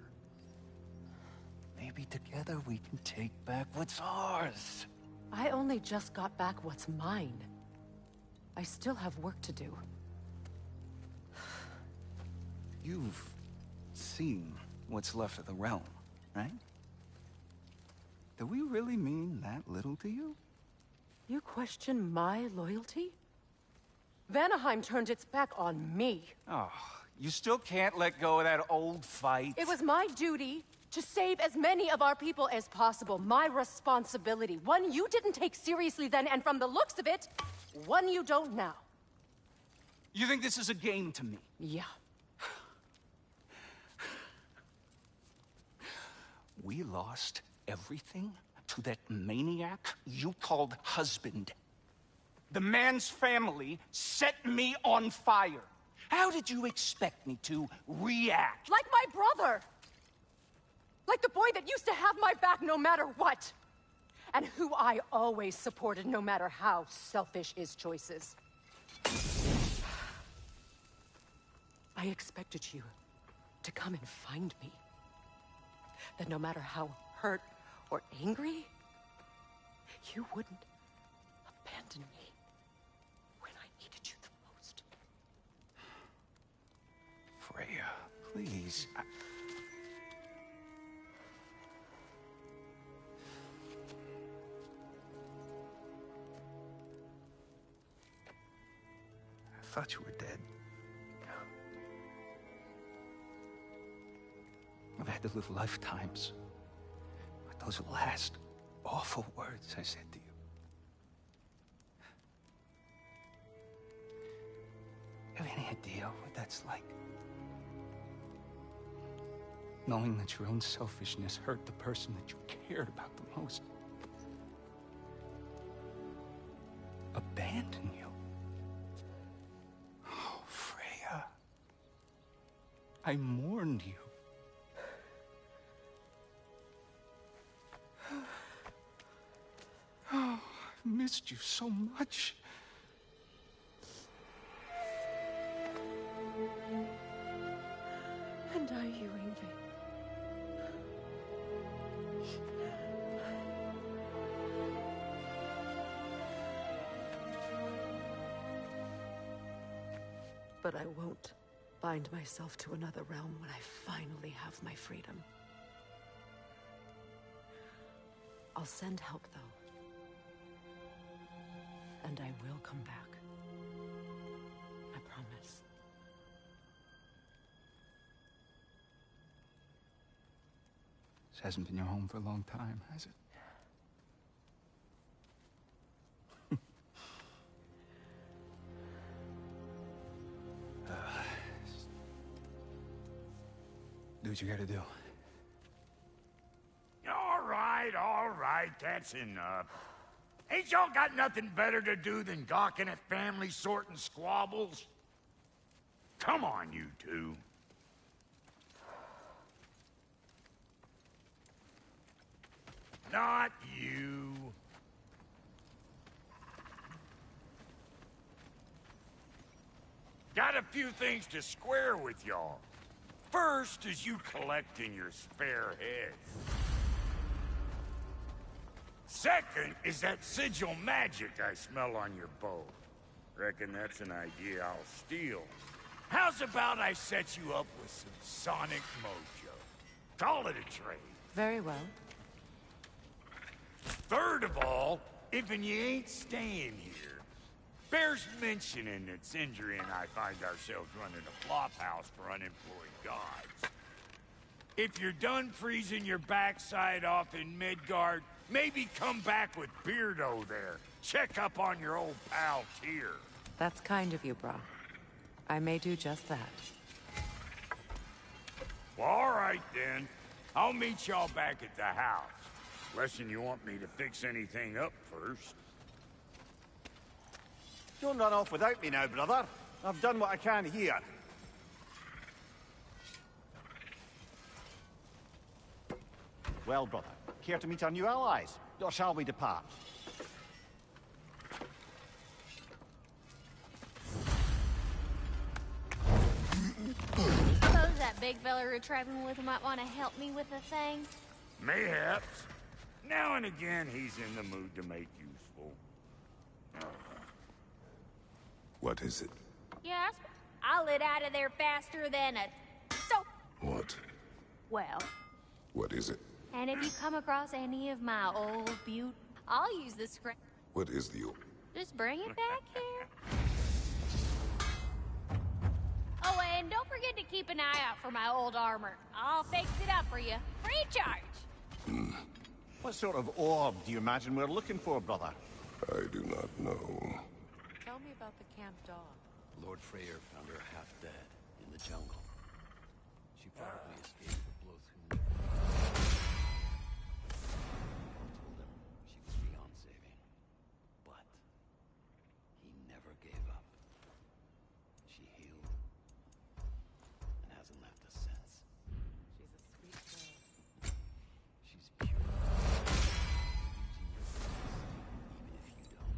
Maybe together we can take back what's ours. I only just got back what's mine. I still have work to do. You've seen what's left of the realm, right? Do we really mean that little to you? You question my loyalty? Vanaheim turned its back on me. Oh, you still can't let go of that old fight? It was my duty to save as many of our people as possible. My responsibility. One you didn't take seriously then, and from the looks of it, one you don't now. You think this is a game to me? Yeah. We lost everything to that maniac you called husband. The man's family set me on fire. How did you expect me to react? Like my brother! Like the boy that used to have my back no matter what! And who I always supported no matter how selfish his choices. I expected you to come and find me. That no matter how hurt or angry, you wouldn't abandon me when I needed you the most. Freya, please. I thought you were dead. I've had to live lifetimes with those last awful words I said to you. Have any idea what that's like? Knowing that your own selfishness hurt the person that you cared about the most. Abandon you. Oh, Freya. I mourned you. missed you so much. And are you, Ingrid? But I won't bind myself to another realm when I finally have my freedom. I'll send help, though. And I will come back. I promise. This hasn't been your home for a long time, has it? Do what you gotta do. All right, that's enough. Ain't y'all got nothing better to do than gawking at family sorting squabbles? Come on, you two. Not you. Got a few things to square with y'all. First is you collecting your spare heads. Second is that sigil magic I smell on your bow. Reckon that's an idea I'll steal. How's about I set you up with some sonic mojo? Call it a trade. Very well. Third of all, if you ain't staying here, bears mentioning that Sindri and I find ourselves running a flop house for unemployed gods. If you're done freezing your backside off in Midgard, maybe come back with Beardo there. Check up on your old pal Tyr. That's kind of you, Bra. I may do just that. Well, all right then. I'll meet y'all back at the house. Unless you want me to fix anything up first. Don't run off without me now, brother. I've done what I can here. Well, brother, care to meet our new allies? Or shall we depart? Suppose that big fella we're traveling with might want to help me with a thing? Mayhaps. Now and again, he's in the mood to make useful. What is it? Yes, I'll get out of there faster than a... So... What? Well... What is it? And if you come across any of my old butte, I'll use the script. What is the... Just bring it back here. Oh, and don't forget to keep an eye out for my old armor. I'll fix it up for you. Free charge. What sort of orb do you imagine we're looking for, brother? I do not know. Tell me about the camp dog. Lord Freyr found her half dead in the jungle. She probably escaped the blow through. Told him she was beyond saving, but he never gave up. She healed and hasn't left us since. She's a sweet girl. She's pure. Using your presence, even if you don't.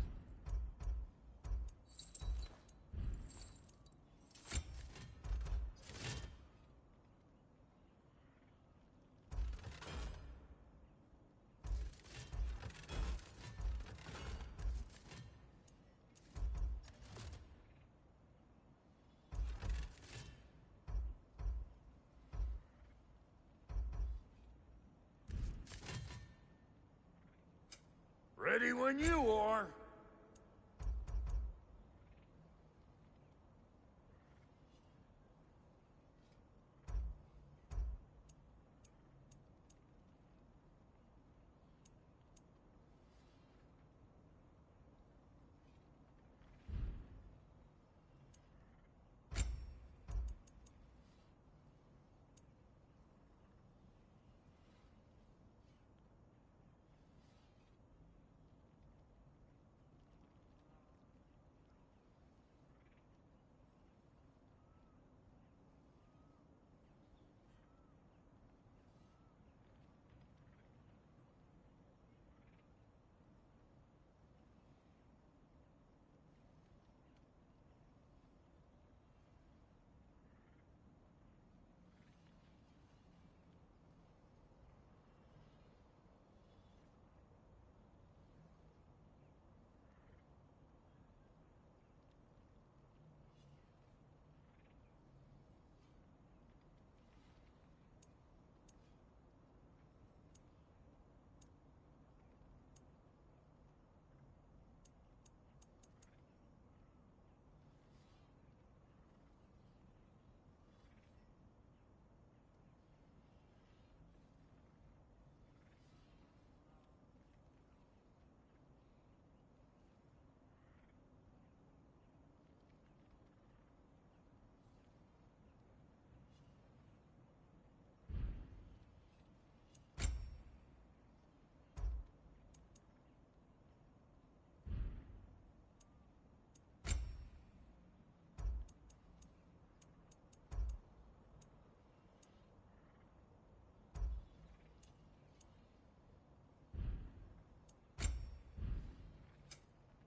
Ready when you are.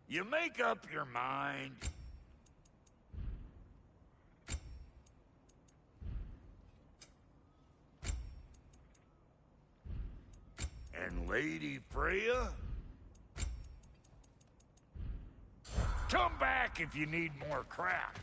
You make up your mind. And Lady Freya? Come back if you need more crap.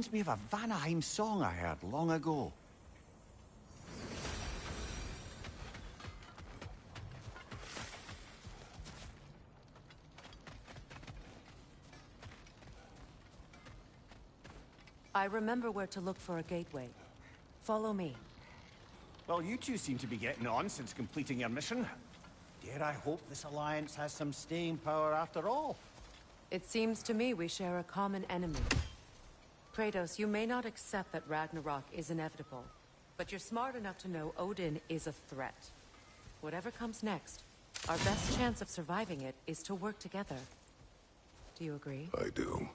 Reminds me of a Vanaheim song I heard long ago. I remember where to look for a gateway. Follow me. Well, you two seem to be getting on since completing your mission. Dare I hope this alliance has some staying power after all? It seems to me we share a common enemy. Kratos, you may not accept that Ragnarok is inevitable, but you're smart enough to know Odin is a threat. Whatever comes next, our best chance of surviving it is to work together. Do you agree? I do.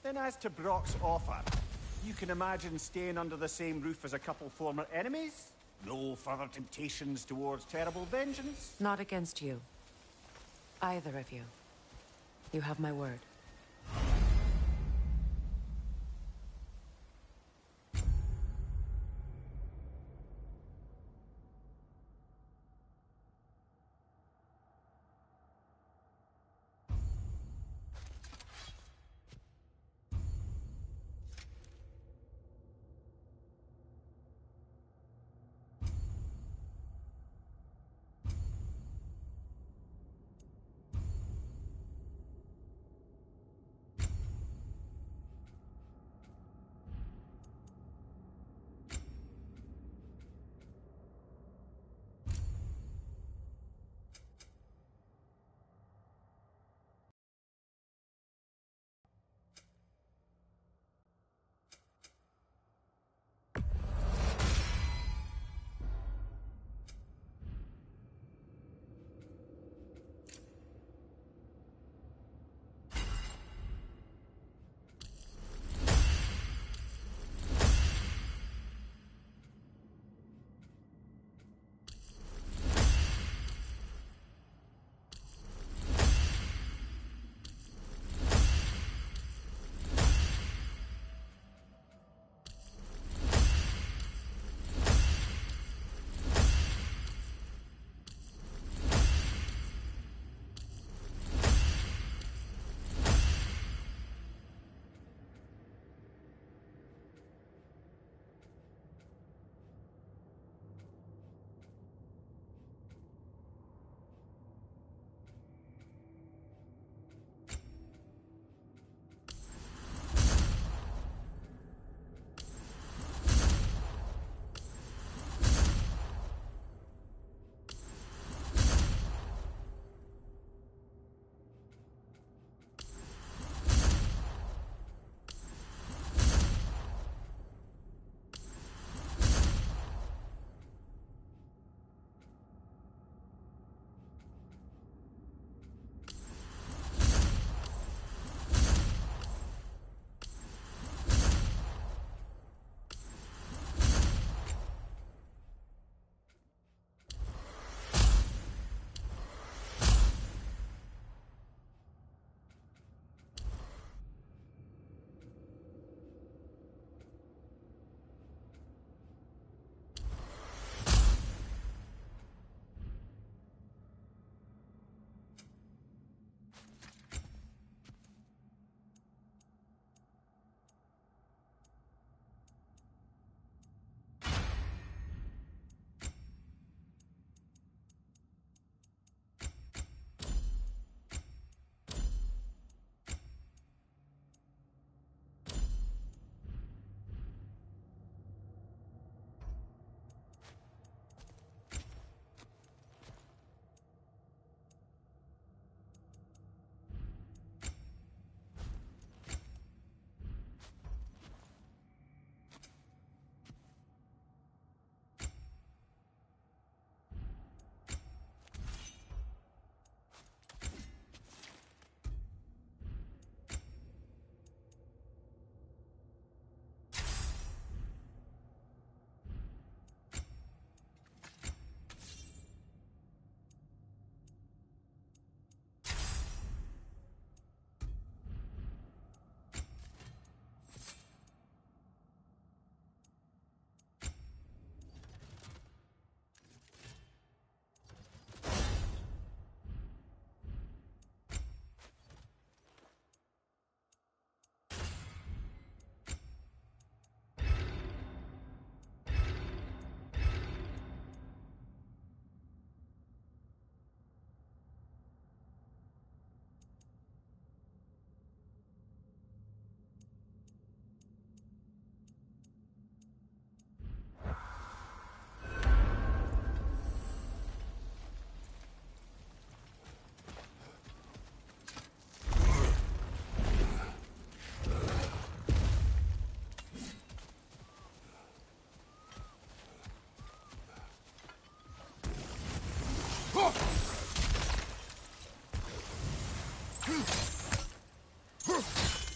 Then as to Brock's offer, you can imagine staying under the same roof as a couple former enemies? No further temptations towards terrible vengeance? Not against you. Either of you. You have my word.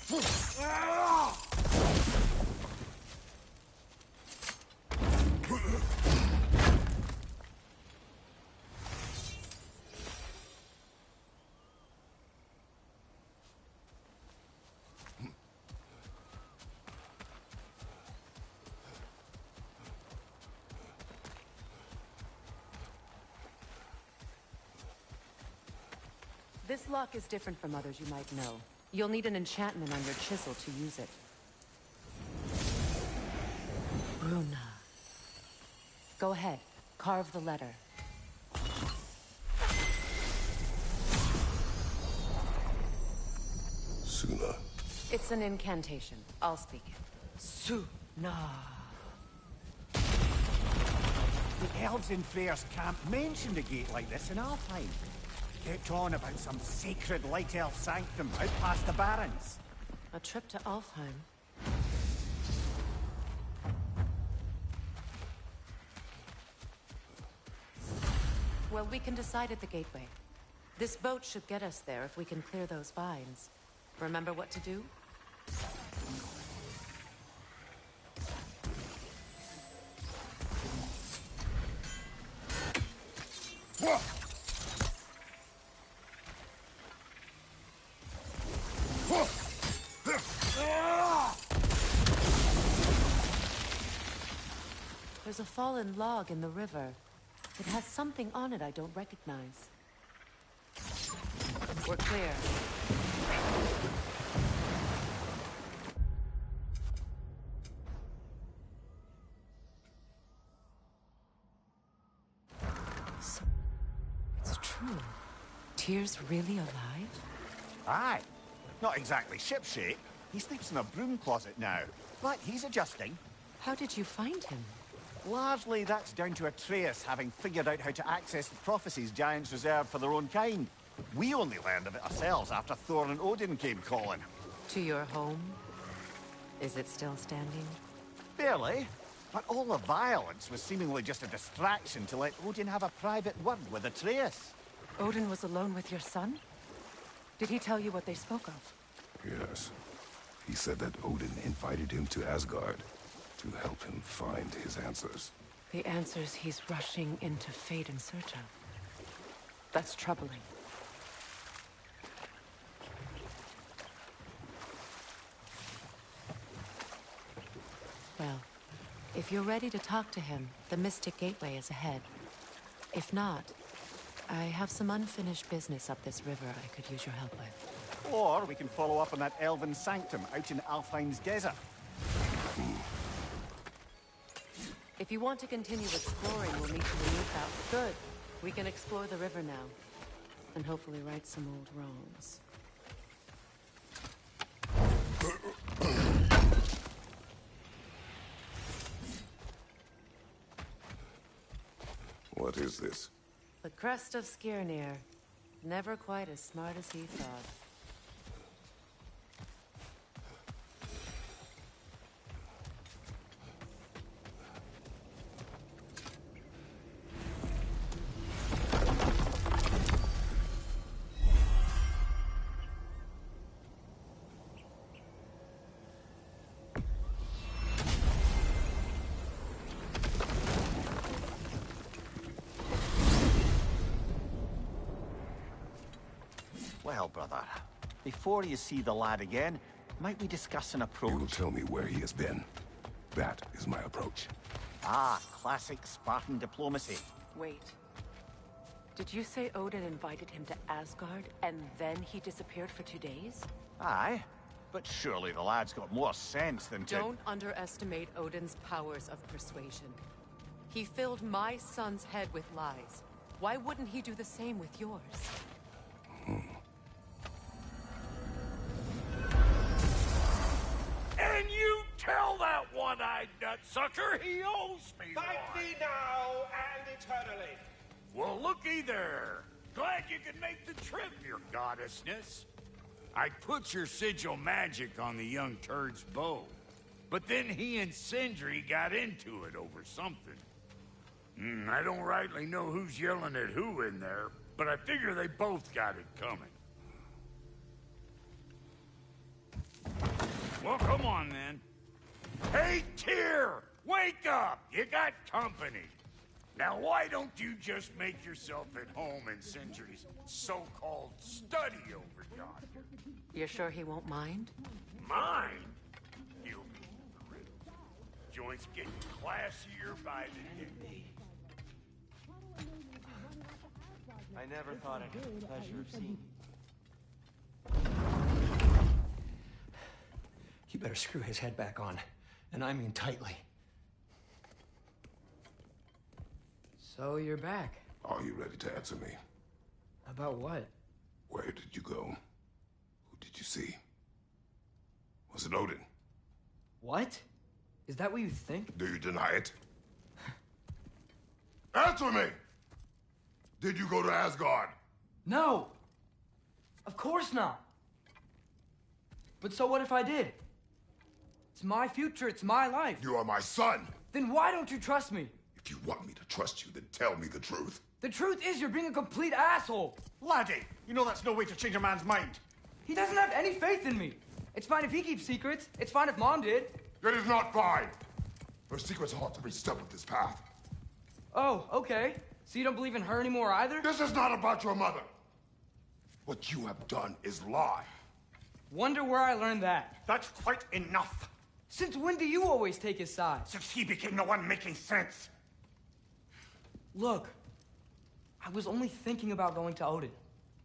This lock is different from others you might know. You'll need an enchantment on your chisel to use it. Bruna. Go ahead. Carve the letter. Suna. It's an incantation. I'll speak it. Suna. The elves in Freyr's camp mentioned a gate like this in Alfheim. Kept on about some sacred light elf sanctum out past the barrens. A trip to Alfheim. Well, we can decide at the gateway. This boat should get us there if we can clear those vines. Remember what to do? There's a fallen log in the river. It has something on it I don't recognize. We're clear. So, it's true. Tyr's really alive? Aye. Not exactly shipshape. He sleeps in a broom closet now. But he's adjusting. How did you find him? Largely, that's down to Atreus having figured out how to access the prophecies giants reserve for their own kind. We only learned of it ourselves after Thor and Odin came calling. To your home? Is it still standing? Barely. But all the violence was seemingly just a distraction to let Odin have a private word with Atreus. Odin was alone with your son? Did he tell you what they spoke of? Yes. He said that Odin invited him to Asgard to help him find his answers. The answers he's rushing into fate in search of. That's troubling. Well, if you're ready to talk to him, the Mystic Gateway is ahead. If not, I have some unfinished business up this river I could use your help with. Or we can follow up on that elven sanctum out in Alfheim's desert. If you want to continue exploring, we'll need to remove that. Good. We can explore the river now. And hopefully right some old wrongs. What is this? The crest of Skirnir. Never quite as smart as he thought. Well, brother, before you see the lad again, might we discuss an approach? You will tell me where he has been. That is my approach. Ah, classic Spartan diplomacy. Wait. Did you say Odin invited him to Asgard, and then he disappeared for 2 days? Aye, but surely the lad's got more sense than to... Don't underestimate Odin's powers of persuasion. He filled my son's head with lies. Why wouldn't he do the same with yours? And you tell that one-eyed nutsucker he owes me one. Fight me now and eternally. Well, looky there. Glad you could make the trip, your goddessness. I put your sigil magic on the young turd's bow. But then he and Sindri got into it over something. I don't rightly know who's yelling at who in there, but I figure they both got it coming. Well, come on, then. Hey, Tyr! Wake up! You got company. Now, why don't you just make yourself at home in Sindri's so-called study over yonder? You're sure he won't mind? Mine? He'll be thrilled. Joint's getting classier by the day. I never thought I'd have the pleasure of seeing you. You better screw his head back on, and I mean tightly. So you're back. Are you ready to answer me? About what? Where did you go? Who did you see? Was it Odin? What? Is that what you think? Do you deny it? Answer me! Did you go to Asgard? No! Of course not! But so what if I did? It's my future, it's my life. You are my son! Then why don't you trust me? If you want me to trust you, then tell me the truth. The truth is you're being a complete asshole. Laddie, you know that's no way to change a man's mind. He doesn't have any faith in me. It's fine if he keeps secrets. It's fine if Mom did. It is not fine. Her secrets haunt every step of this path. Oh, okay. So you don't believe in her anymore either? This is not about your mother. What you have done is lie. Wonder where I learned that. That's quite enough. Since when do you always take his side? Since he became the one making sense. Look, I was only thinking about going to Odin,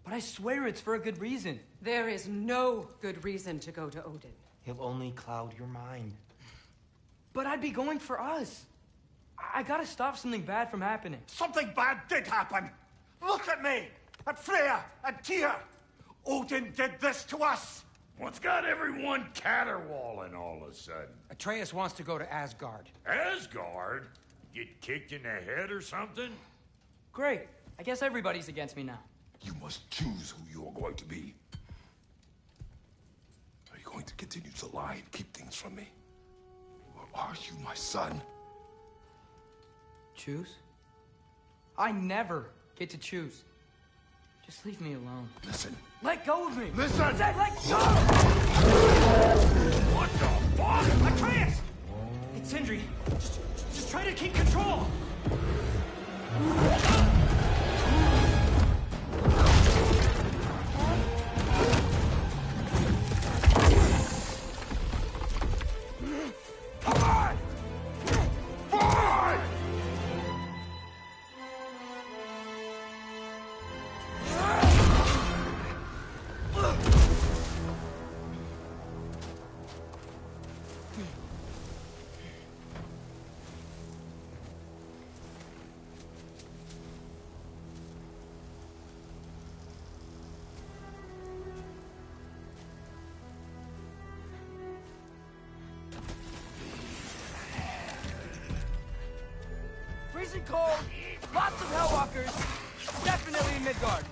but I swear it's for a good reason. There is no good reason to go to Odin. He'll only cloud your mind. But I'd be going for us. I gotta stop something bad from happening. Something bad did happen. Look at me, at Freya, and Tyr. Odin did this to us. What's got everyone caterwauling all of a sudden? Atreus wants to go to Asgard. Asgard? Get kicked in the head or something? Great. I guess everybody's against me now. You must choose who you are going to be. Are you going to continue to lie and keep things from me? Or are you my son? Choose? I never get to choose. Just leave me alone. Listen. Let go of me! Listen! I said let go! What the fuck? Atreus! It's Sindri. Just try to keep control! Come on! Fine! Freezing cold, lots of Hellwalkers, definitely in Midgard.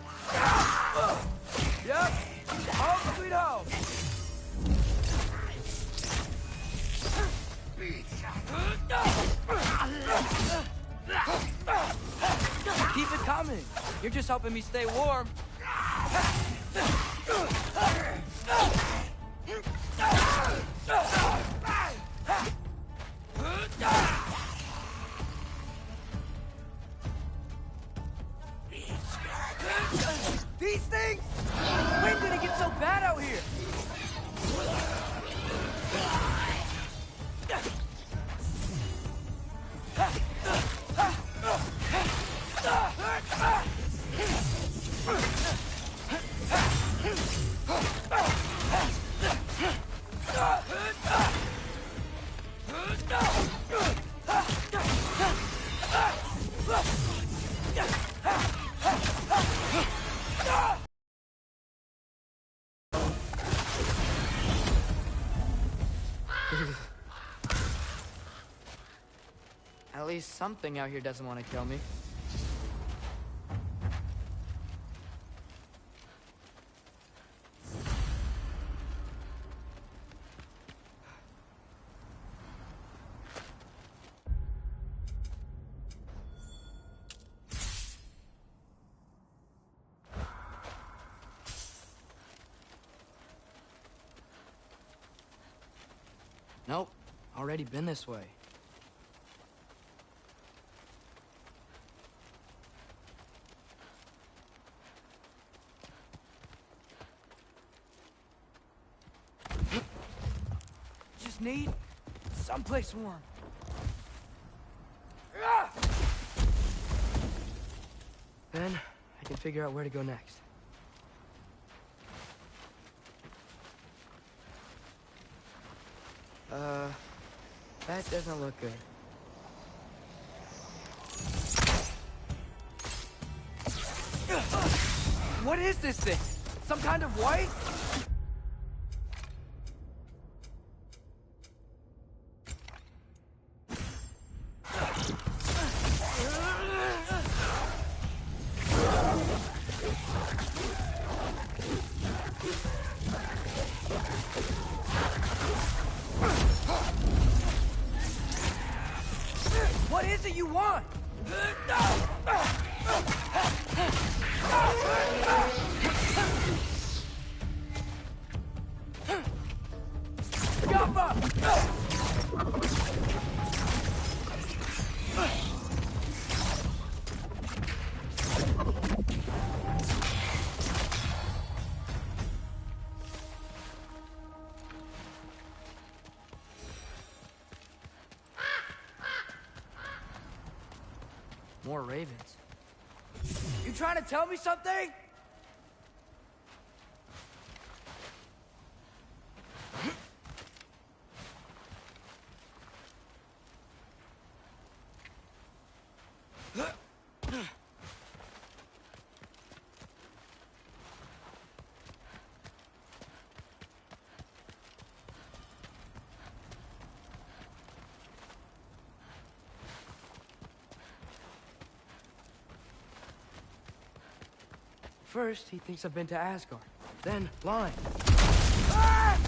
Yep, home sweet home. Keep it coming. You're just helping me stay warm. These things? When did it get so bad out here? At least something out here doesn't want to kill me. Nope. Already been this way. Just need someplace warm. Then I can figure out where to go next. That doesn't look good. What is this thing? Some kind of white? What is it you want? More ravens. You trying to tell me something? First, he thinks I've been to Asgard. Then, lying. Ah!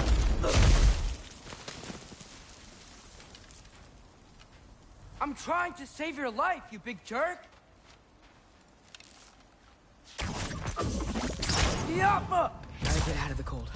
I'm trying to save your life, you big jerk! Yappa! Gotta get out of the cold.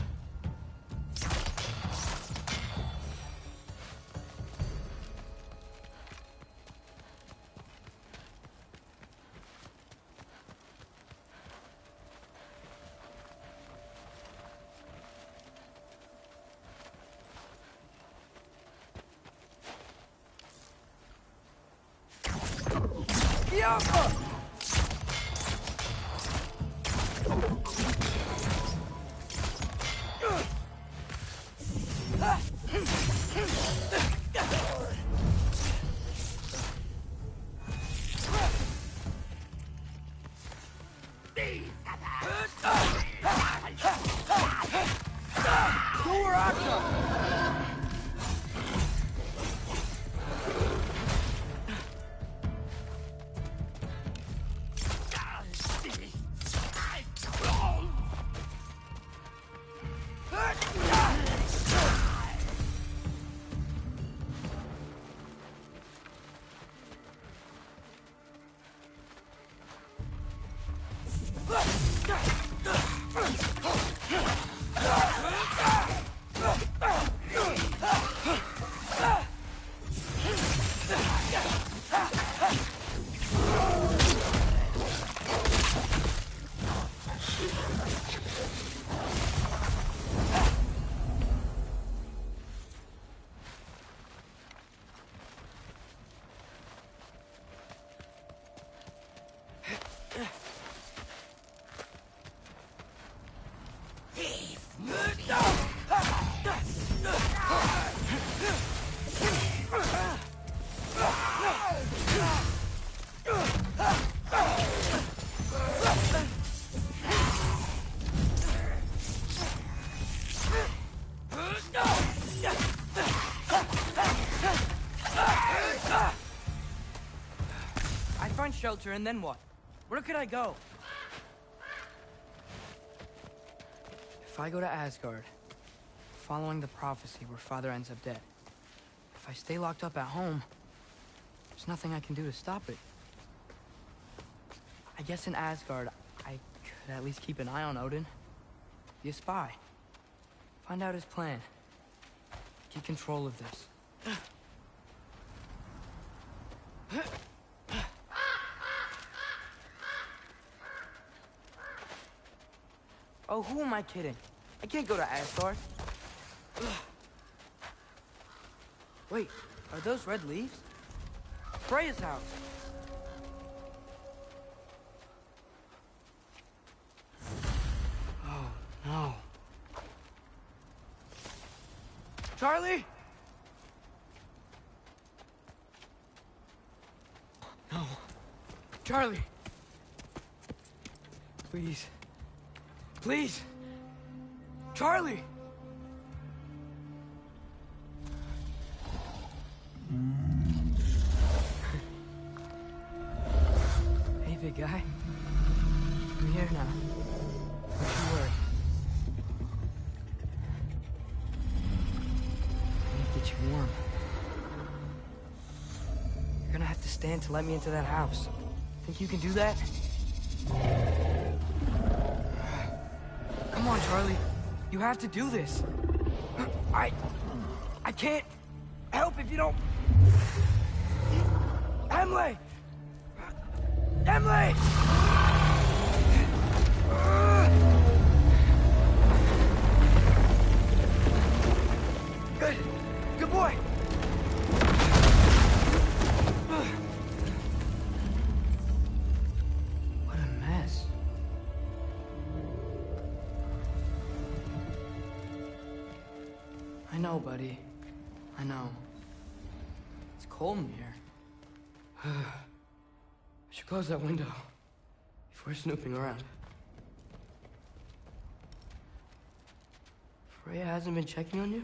Shelter, and then what? Where could I go? If I go to Asgard, following the prophecy where Father ends up dead, if I stay locked up at home, there's nothing I can do to stop it. I guess in Asgard, I could at least keep an eye on Odin. Be a spy. Find out his plan. Get control of this. Oh, who am I kidding? I can't go to Asgard. Wait, are those red leaves? Freya's house. Oh, no. Charlie? No. Charlie! Please. Please! Charlie! Hey, big guy. I'm here now. Don't you worry. I need to get you warm. You're gonna have to stand to let me into that house. Think you can do that? Come on, Charlie. You have to do this. I can't help if you don't... Emily! Emily! Good. Good boy. What a mess. I know, buddy. I know. It's cold in here. I should close that window before snooping around. Freya hasn't been checking on you?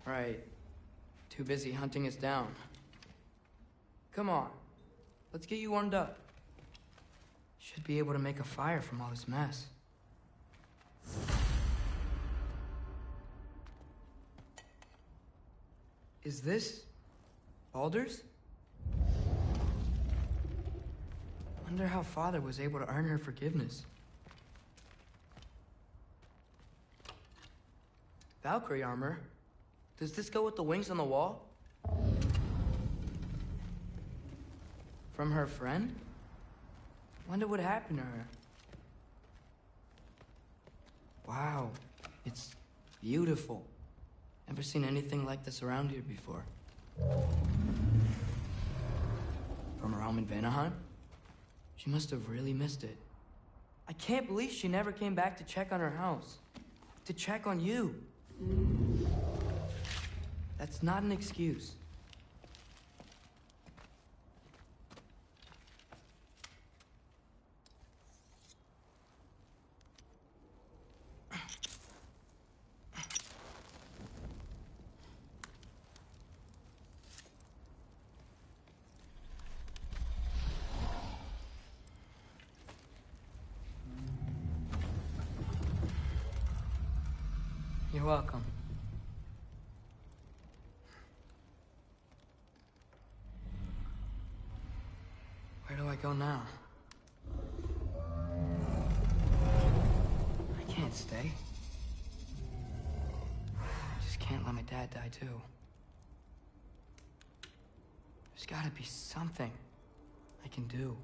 Right. Too busy hunting us down. Come on. Let's get you warmed up. Should be able to make a fire from all this mess. Is this Baldur's? Wonder how Father was able to earn her forgiveness. Valkyrie armor? Does this go with the wings on the wall? From her friend? Wonder what happened to her. Wow, it's beautiful. Never seen anything like this around here before. From her home in Vanaheim? She must have really missed it. I can't believe she never came back to check on her house. To check on you. That's not an excuse. You're welcome. Where do I go now? I can't stay. I just can't let my dad die too. There's gotta be something I can do.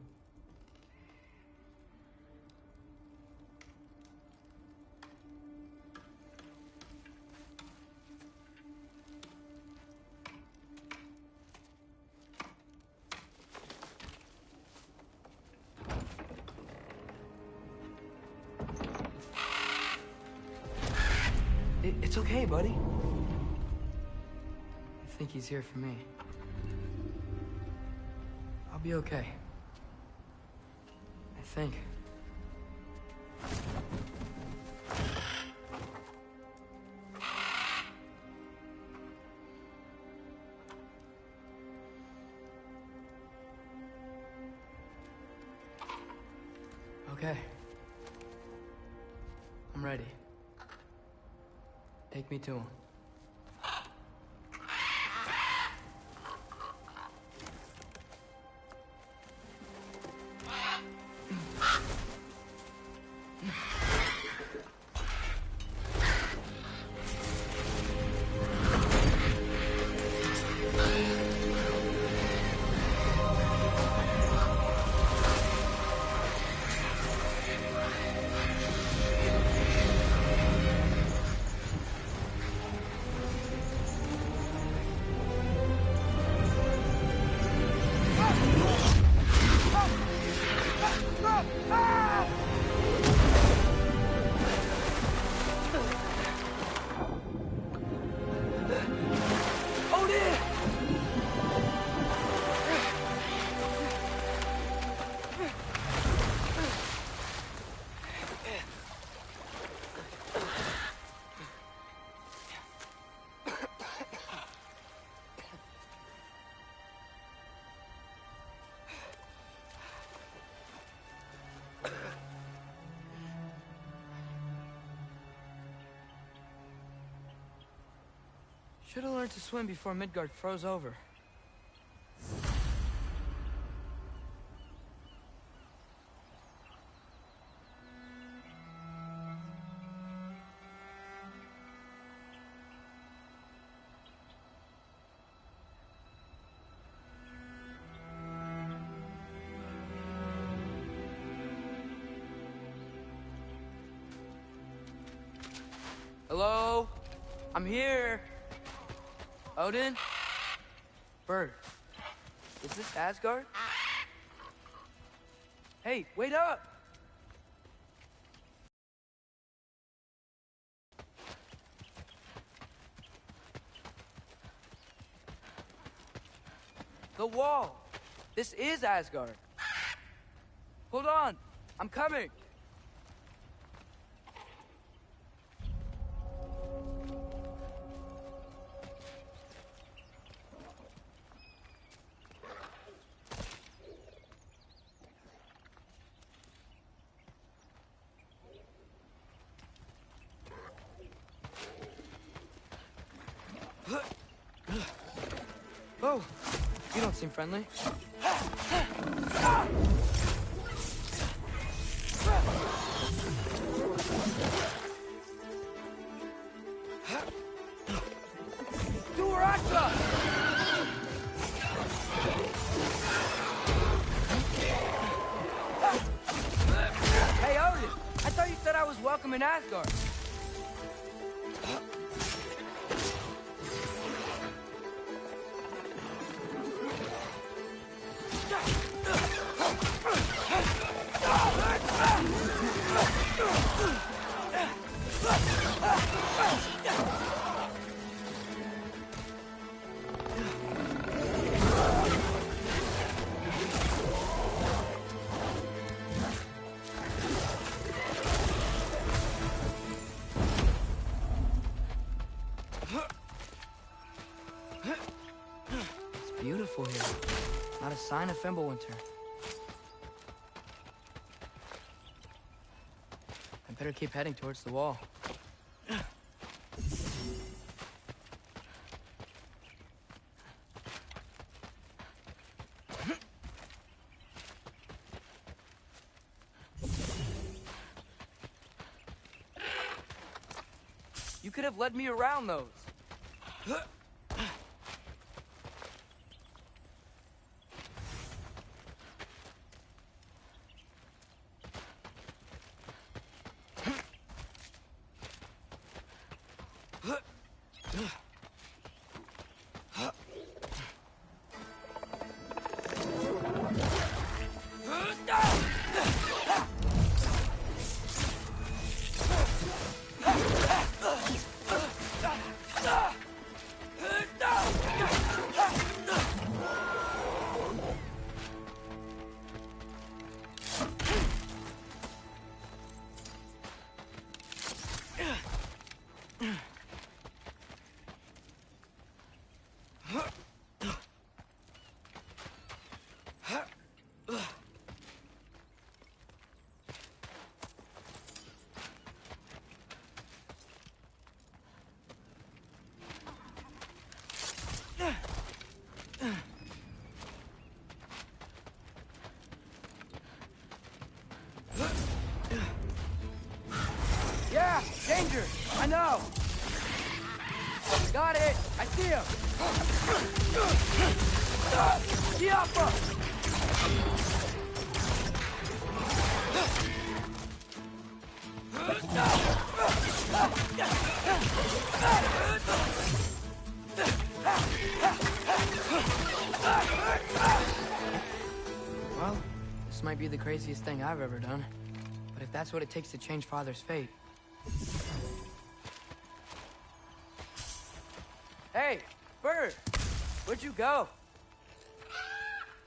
It's okay, buddy. I think he's here for me. I'll be okay. I think. Okay. I'm ready. Take me to him. Should have learned to swim before Midgard froze over. Hello? I'm here. Odin? Bird. Is this Asgard? Hey, wait up! The wall! This is Asgard. Hold on! I'm coming! Oh, you don't seem friendly. Duraka! Hey, Odin! I thought you said I was welcome in Asgard. It's beautiful here. Not a sign of Fimbulwinter. I better keep heading towards the wall. You could have led me around those. Yeah, danger! I know! Got it! I see him! Yappa! Well, this might be the craziest thing I've ever done. But if that's what it takes to change Father's fate... Hey, Bird! Where'd you go?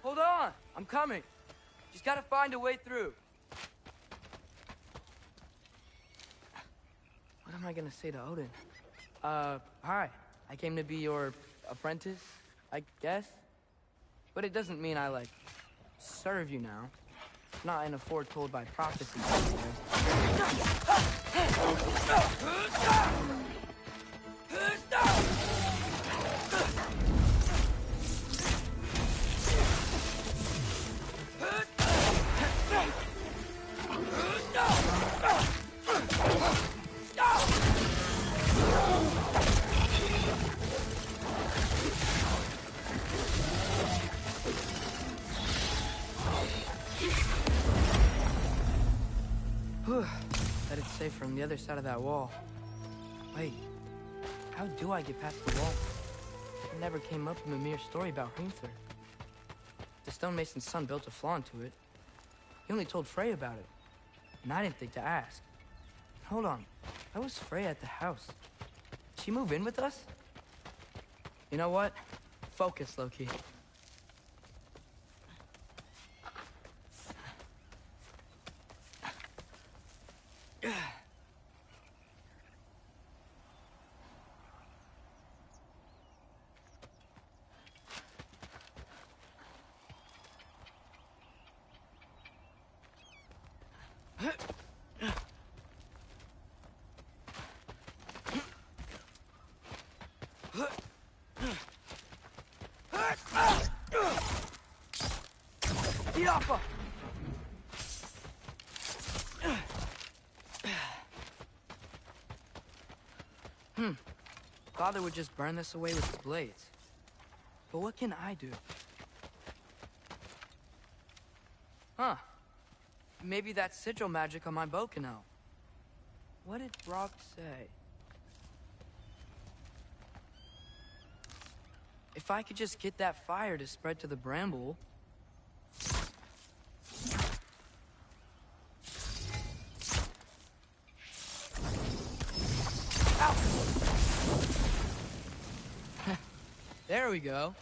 Hold on! I'm coming! Just gotta find a way through. What am I gonna say to Odin? Hi. I came to be your apprentice, I guess? But it doesn't mean I, like, serve you now. Not in a foretold by prophecy. the other side of that wall. Wait, how do I get past the wall? It never came up in the mere story about Hrimthur. The stonemason's son built a flaw into it. He only told Frey about it, and I didn't think to ask. Hold on, why was Frey at the house? Did she move in with us? You know what? Focus, Loki. Father would just burn this away with his blades. But what can I do? Huh. Maybe that sigil magic on my bow can help. What did Brock say? If I could just get that fire to spread to the bramble... Ow! There we go.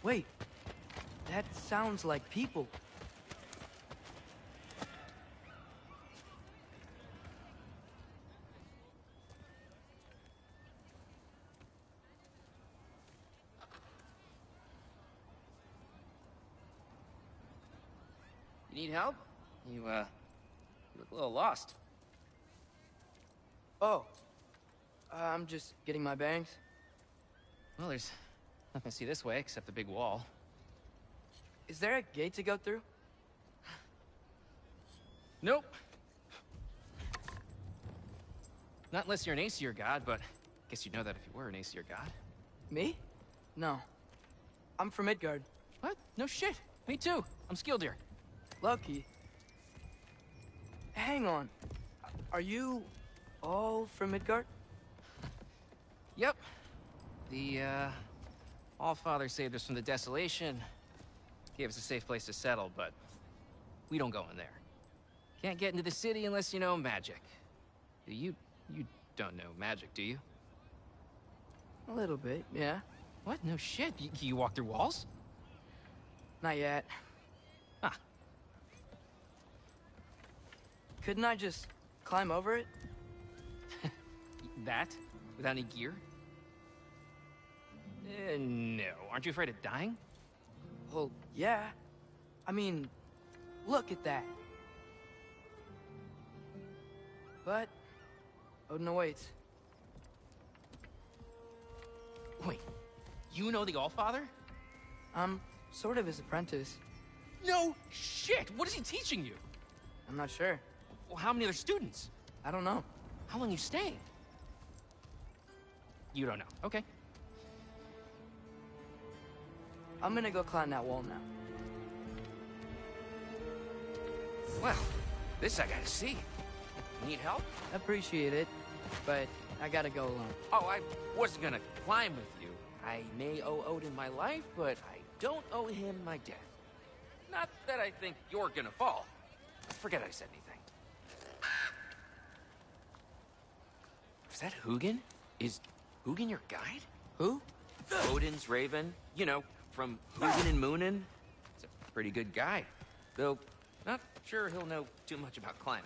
Wait, that sounds like people. You need help? You look a little lost. Oh, I'm just getting my bearings. Well, there's nothing to see this way except the big wall. Is there a gate to go through? Nope. Not unless you're an Aesir god, but I guess you'd know that if you were an Aesir god. Me? No. I'm from Midgard. What? No shit. Me too. I'm Skildir. Loki. Hang on. Are you all from Midgard? Yep. The, Allfather saved us from the desolation. Gave us a safe place to settle, but we don't go in there. Can't get into the city unless you know magic. You don't know magic, do you? A little bit, yeah. What? No shit. You walk through walls? Not yet. Huh. Couldn't I just climb over it? That? Without any gear? No. Aren't you afraid of dying? Well, yeah. I mean, look at that. But Odin awaits. Wait, you know the Allfather? I'm sort of his apprentice. No shit! What is he teaching you? I'm not sure. Well, how many other students? I don't know. How long you staying? You don't know. Okay. I'm gonna go climb that wall now. Well, this I gotta see. Need help? Appreciate it, but I gotta go alone. Oh, I wasn't gonna climb with you. I may owe Odin my life, but I don't owe him my death. Not that I think you're gonna fall. Forget I said anything. Is that Hugin? Is Hugin your guide? Who? Odin's raven. You know, from Hugin and Moonin. It's a Pretty good guy. Though, not sure he'll know too much about climbing.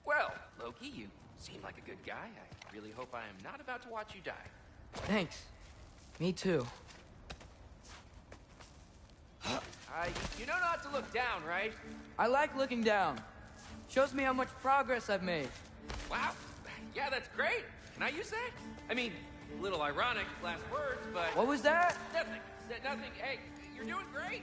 Well, Loki, you seem like a good guy. I really hope I am not about to watch you die. Thanks. Me too. You know not to look down, right? I like looking down. Shows me how much progress I've made. Wow. Yeah, that's great. Can I use that? I mean, a little ironic, last words, but... What was that? Nothing. Nothing. Hey, you're doing great.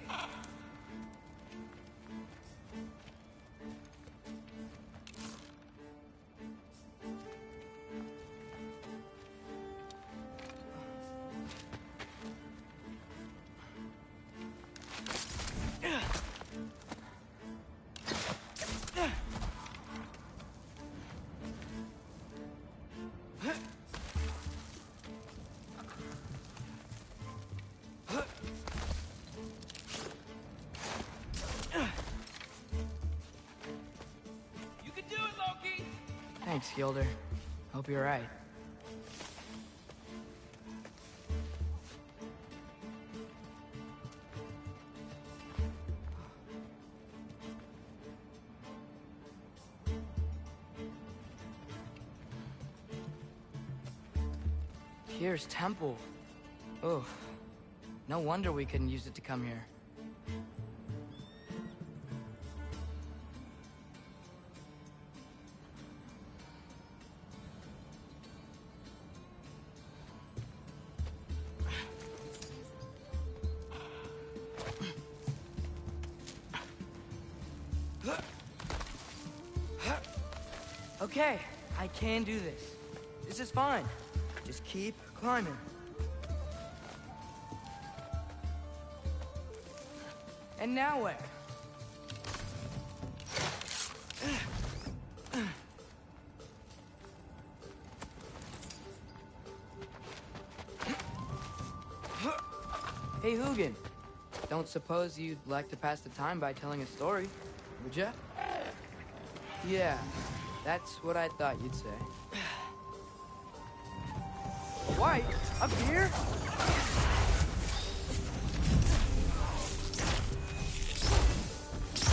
Thanks, Gilder. Hope you're right. Tyr's temple. Oof. No wonder we couldn't use it to come here. Okay, I can do this. This is fine. Just keep climbing. And now where? Hey, Hugin. Don't suppose you'd like to pass the time by telling a story, would ya? Yeah, that's what I thought you'd say. White? Up here?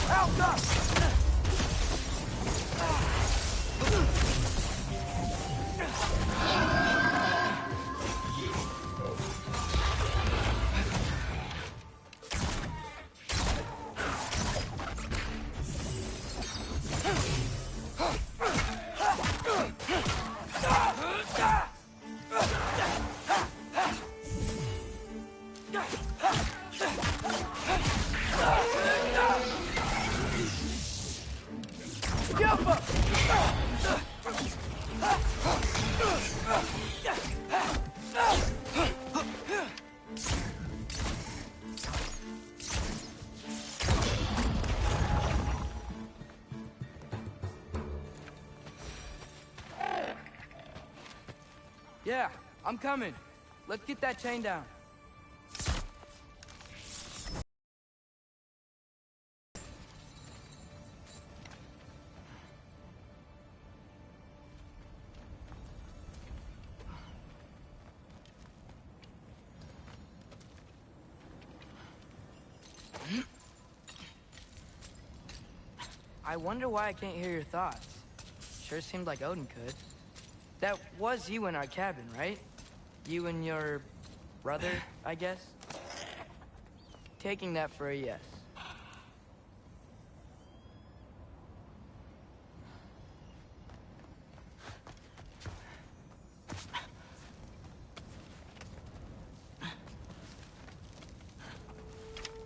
Help us! Yeah, I'm coming. Let's get that chain down. I wonder why I can't hear your thoughts. Sure seemed like Odin could. That was you in our cabin, right? You and your brother, I guess? Taking that for a yes.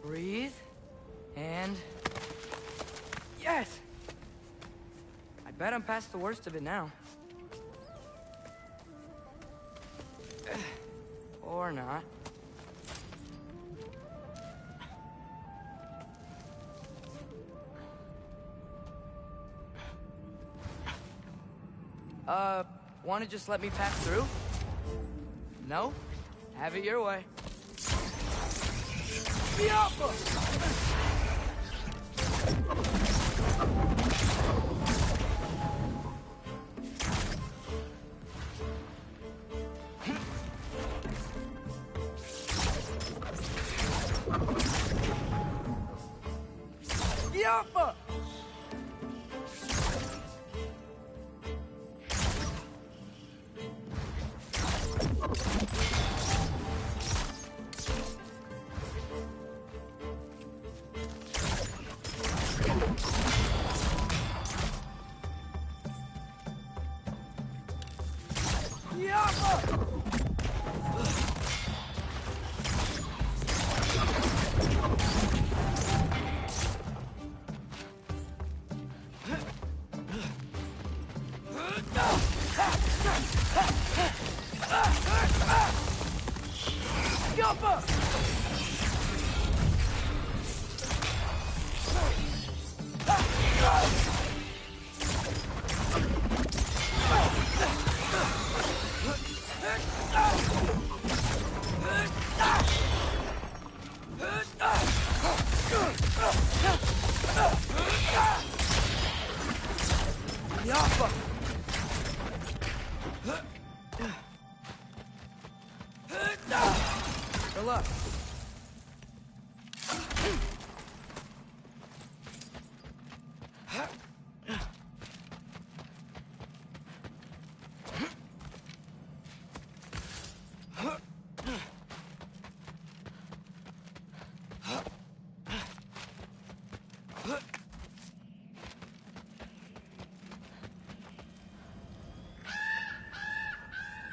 Breathe. And... yes! I bet I'm past the worst of it now. Or not. Wanna just let me pass through? No? Have it your way. Biappa! Good luck.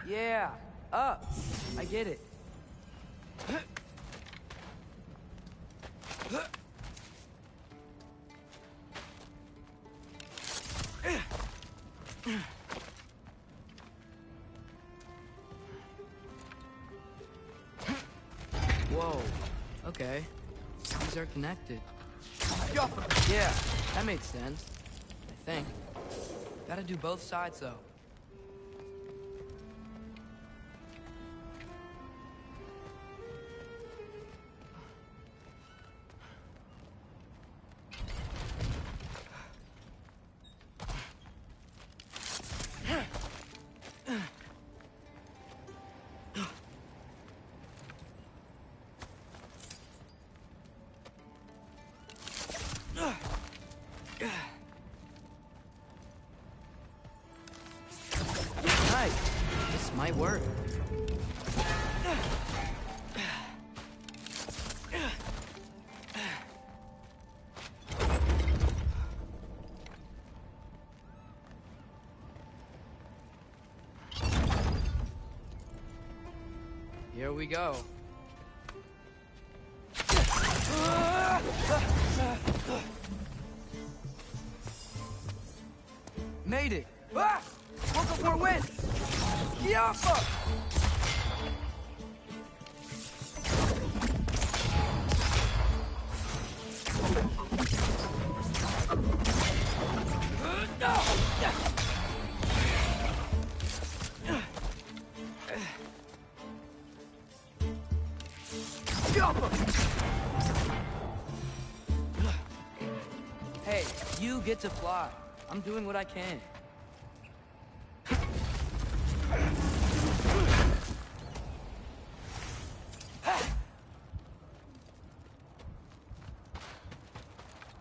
Yeah, up. I get it. Whoa. Okay. These are connected. Yeah, that makes sense. I think. Gotta do both sides, though. Nice. This might work. Here we go. Made it! Ah! Welcome for a win! Yaffa! Hey, you get to fly. I'm doing what I can. Huh.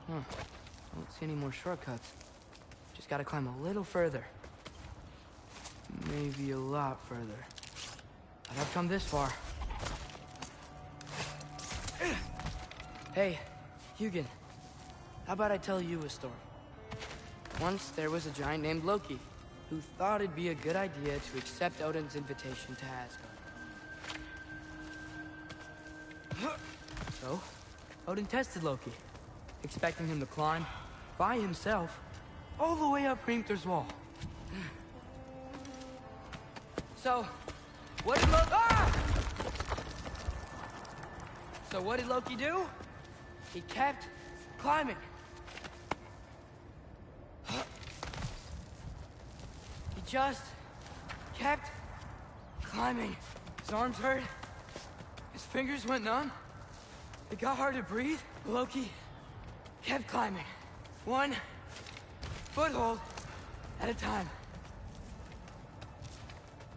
I don't see any more shortcuts. Just gotta climb a little further. Maybe a lot further. But I've come this far. Hey, Hugin. How about I tell you a story? Once there was a giant named Loki, who thought it'd be a good idea to accept Odin's invitation to Asgard. So, Odin tested Loki, expecting him to climb, by himself, all the way up Hrimthur's wall. So, what did Loki... Ah! So what did Loki do? He kept climbing. He just kept climbing. His arms hurt. His fingers went numb. It got hard to breathe. Loki kept climbing. One foothold at a time.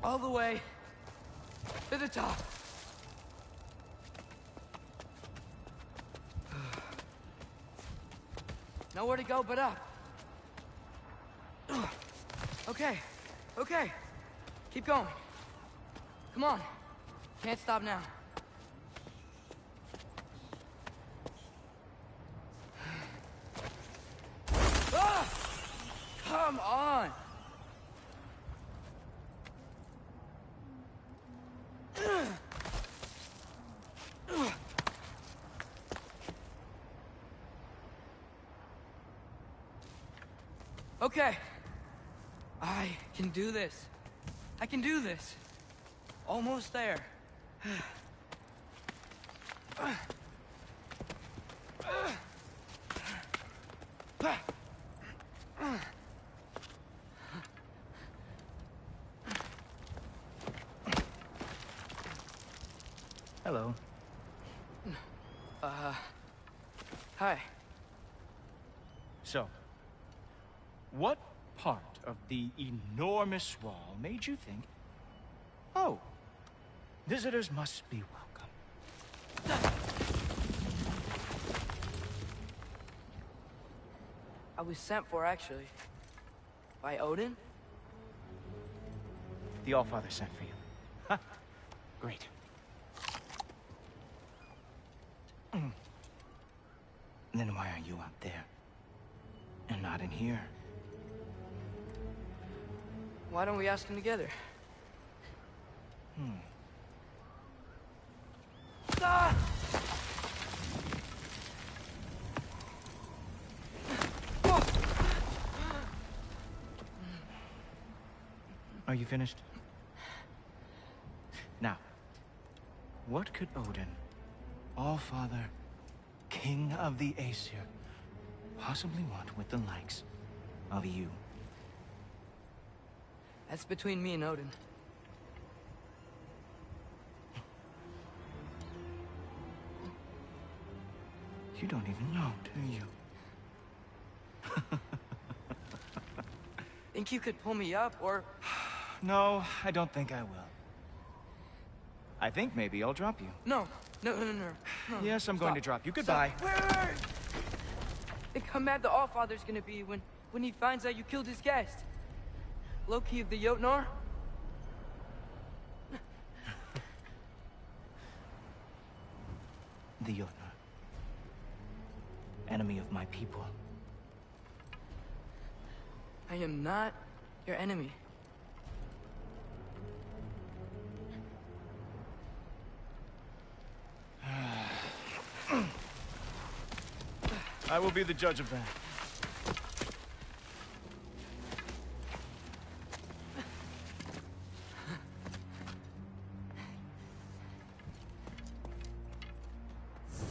All the way to the top. Nowhere to go but up. Okay, okay. Keep going. Come on. Can't stop now. Ah! Come on! Okay. I can do this. I can do this. Almost there. Hello. Hi. So, what part of the enormous wall made you think, oh, visitors must be welcome? I was sent for, actually. By Odin? The Allfather sent for you. Huh. Great. Then why are you out there? And not in here? Why don't we ask them together? Ah! Are you finished? Now, what could Odin, Allfather, King of the Aesir, possibly want with the likes of you? That's between me and Odin. You don't even know, do you? Think you could pull me up, or... No, I don't think I will. I think maybe I'll drop you. No. No. Yes, I'm going to drop you. Goodbye. Wait. Think how mad the Allfather's gonna be when he finds out you killed his guest. Loki of the Jotnar? The Jotnar. Enemy of my people. I am not your enemy. I will be the judge of that.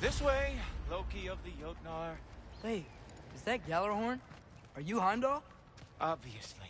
This way, Loki of the Jotnar. Wait, is that Gjallarhorn? Are you Heimdall? Obviously.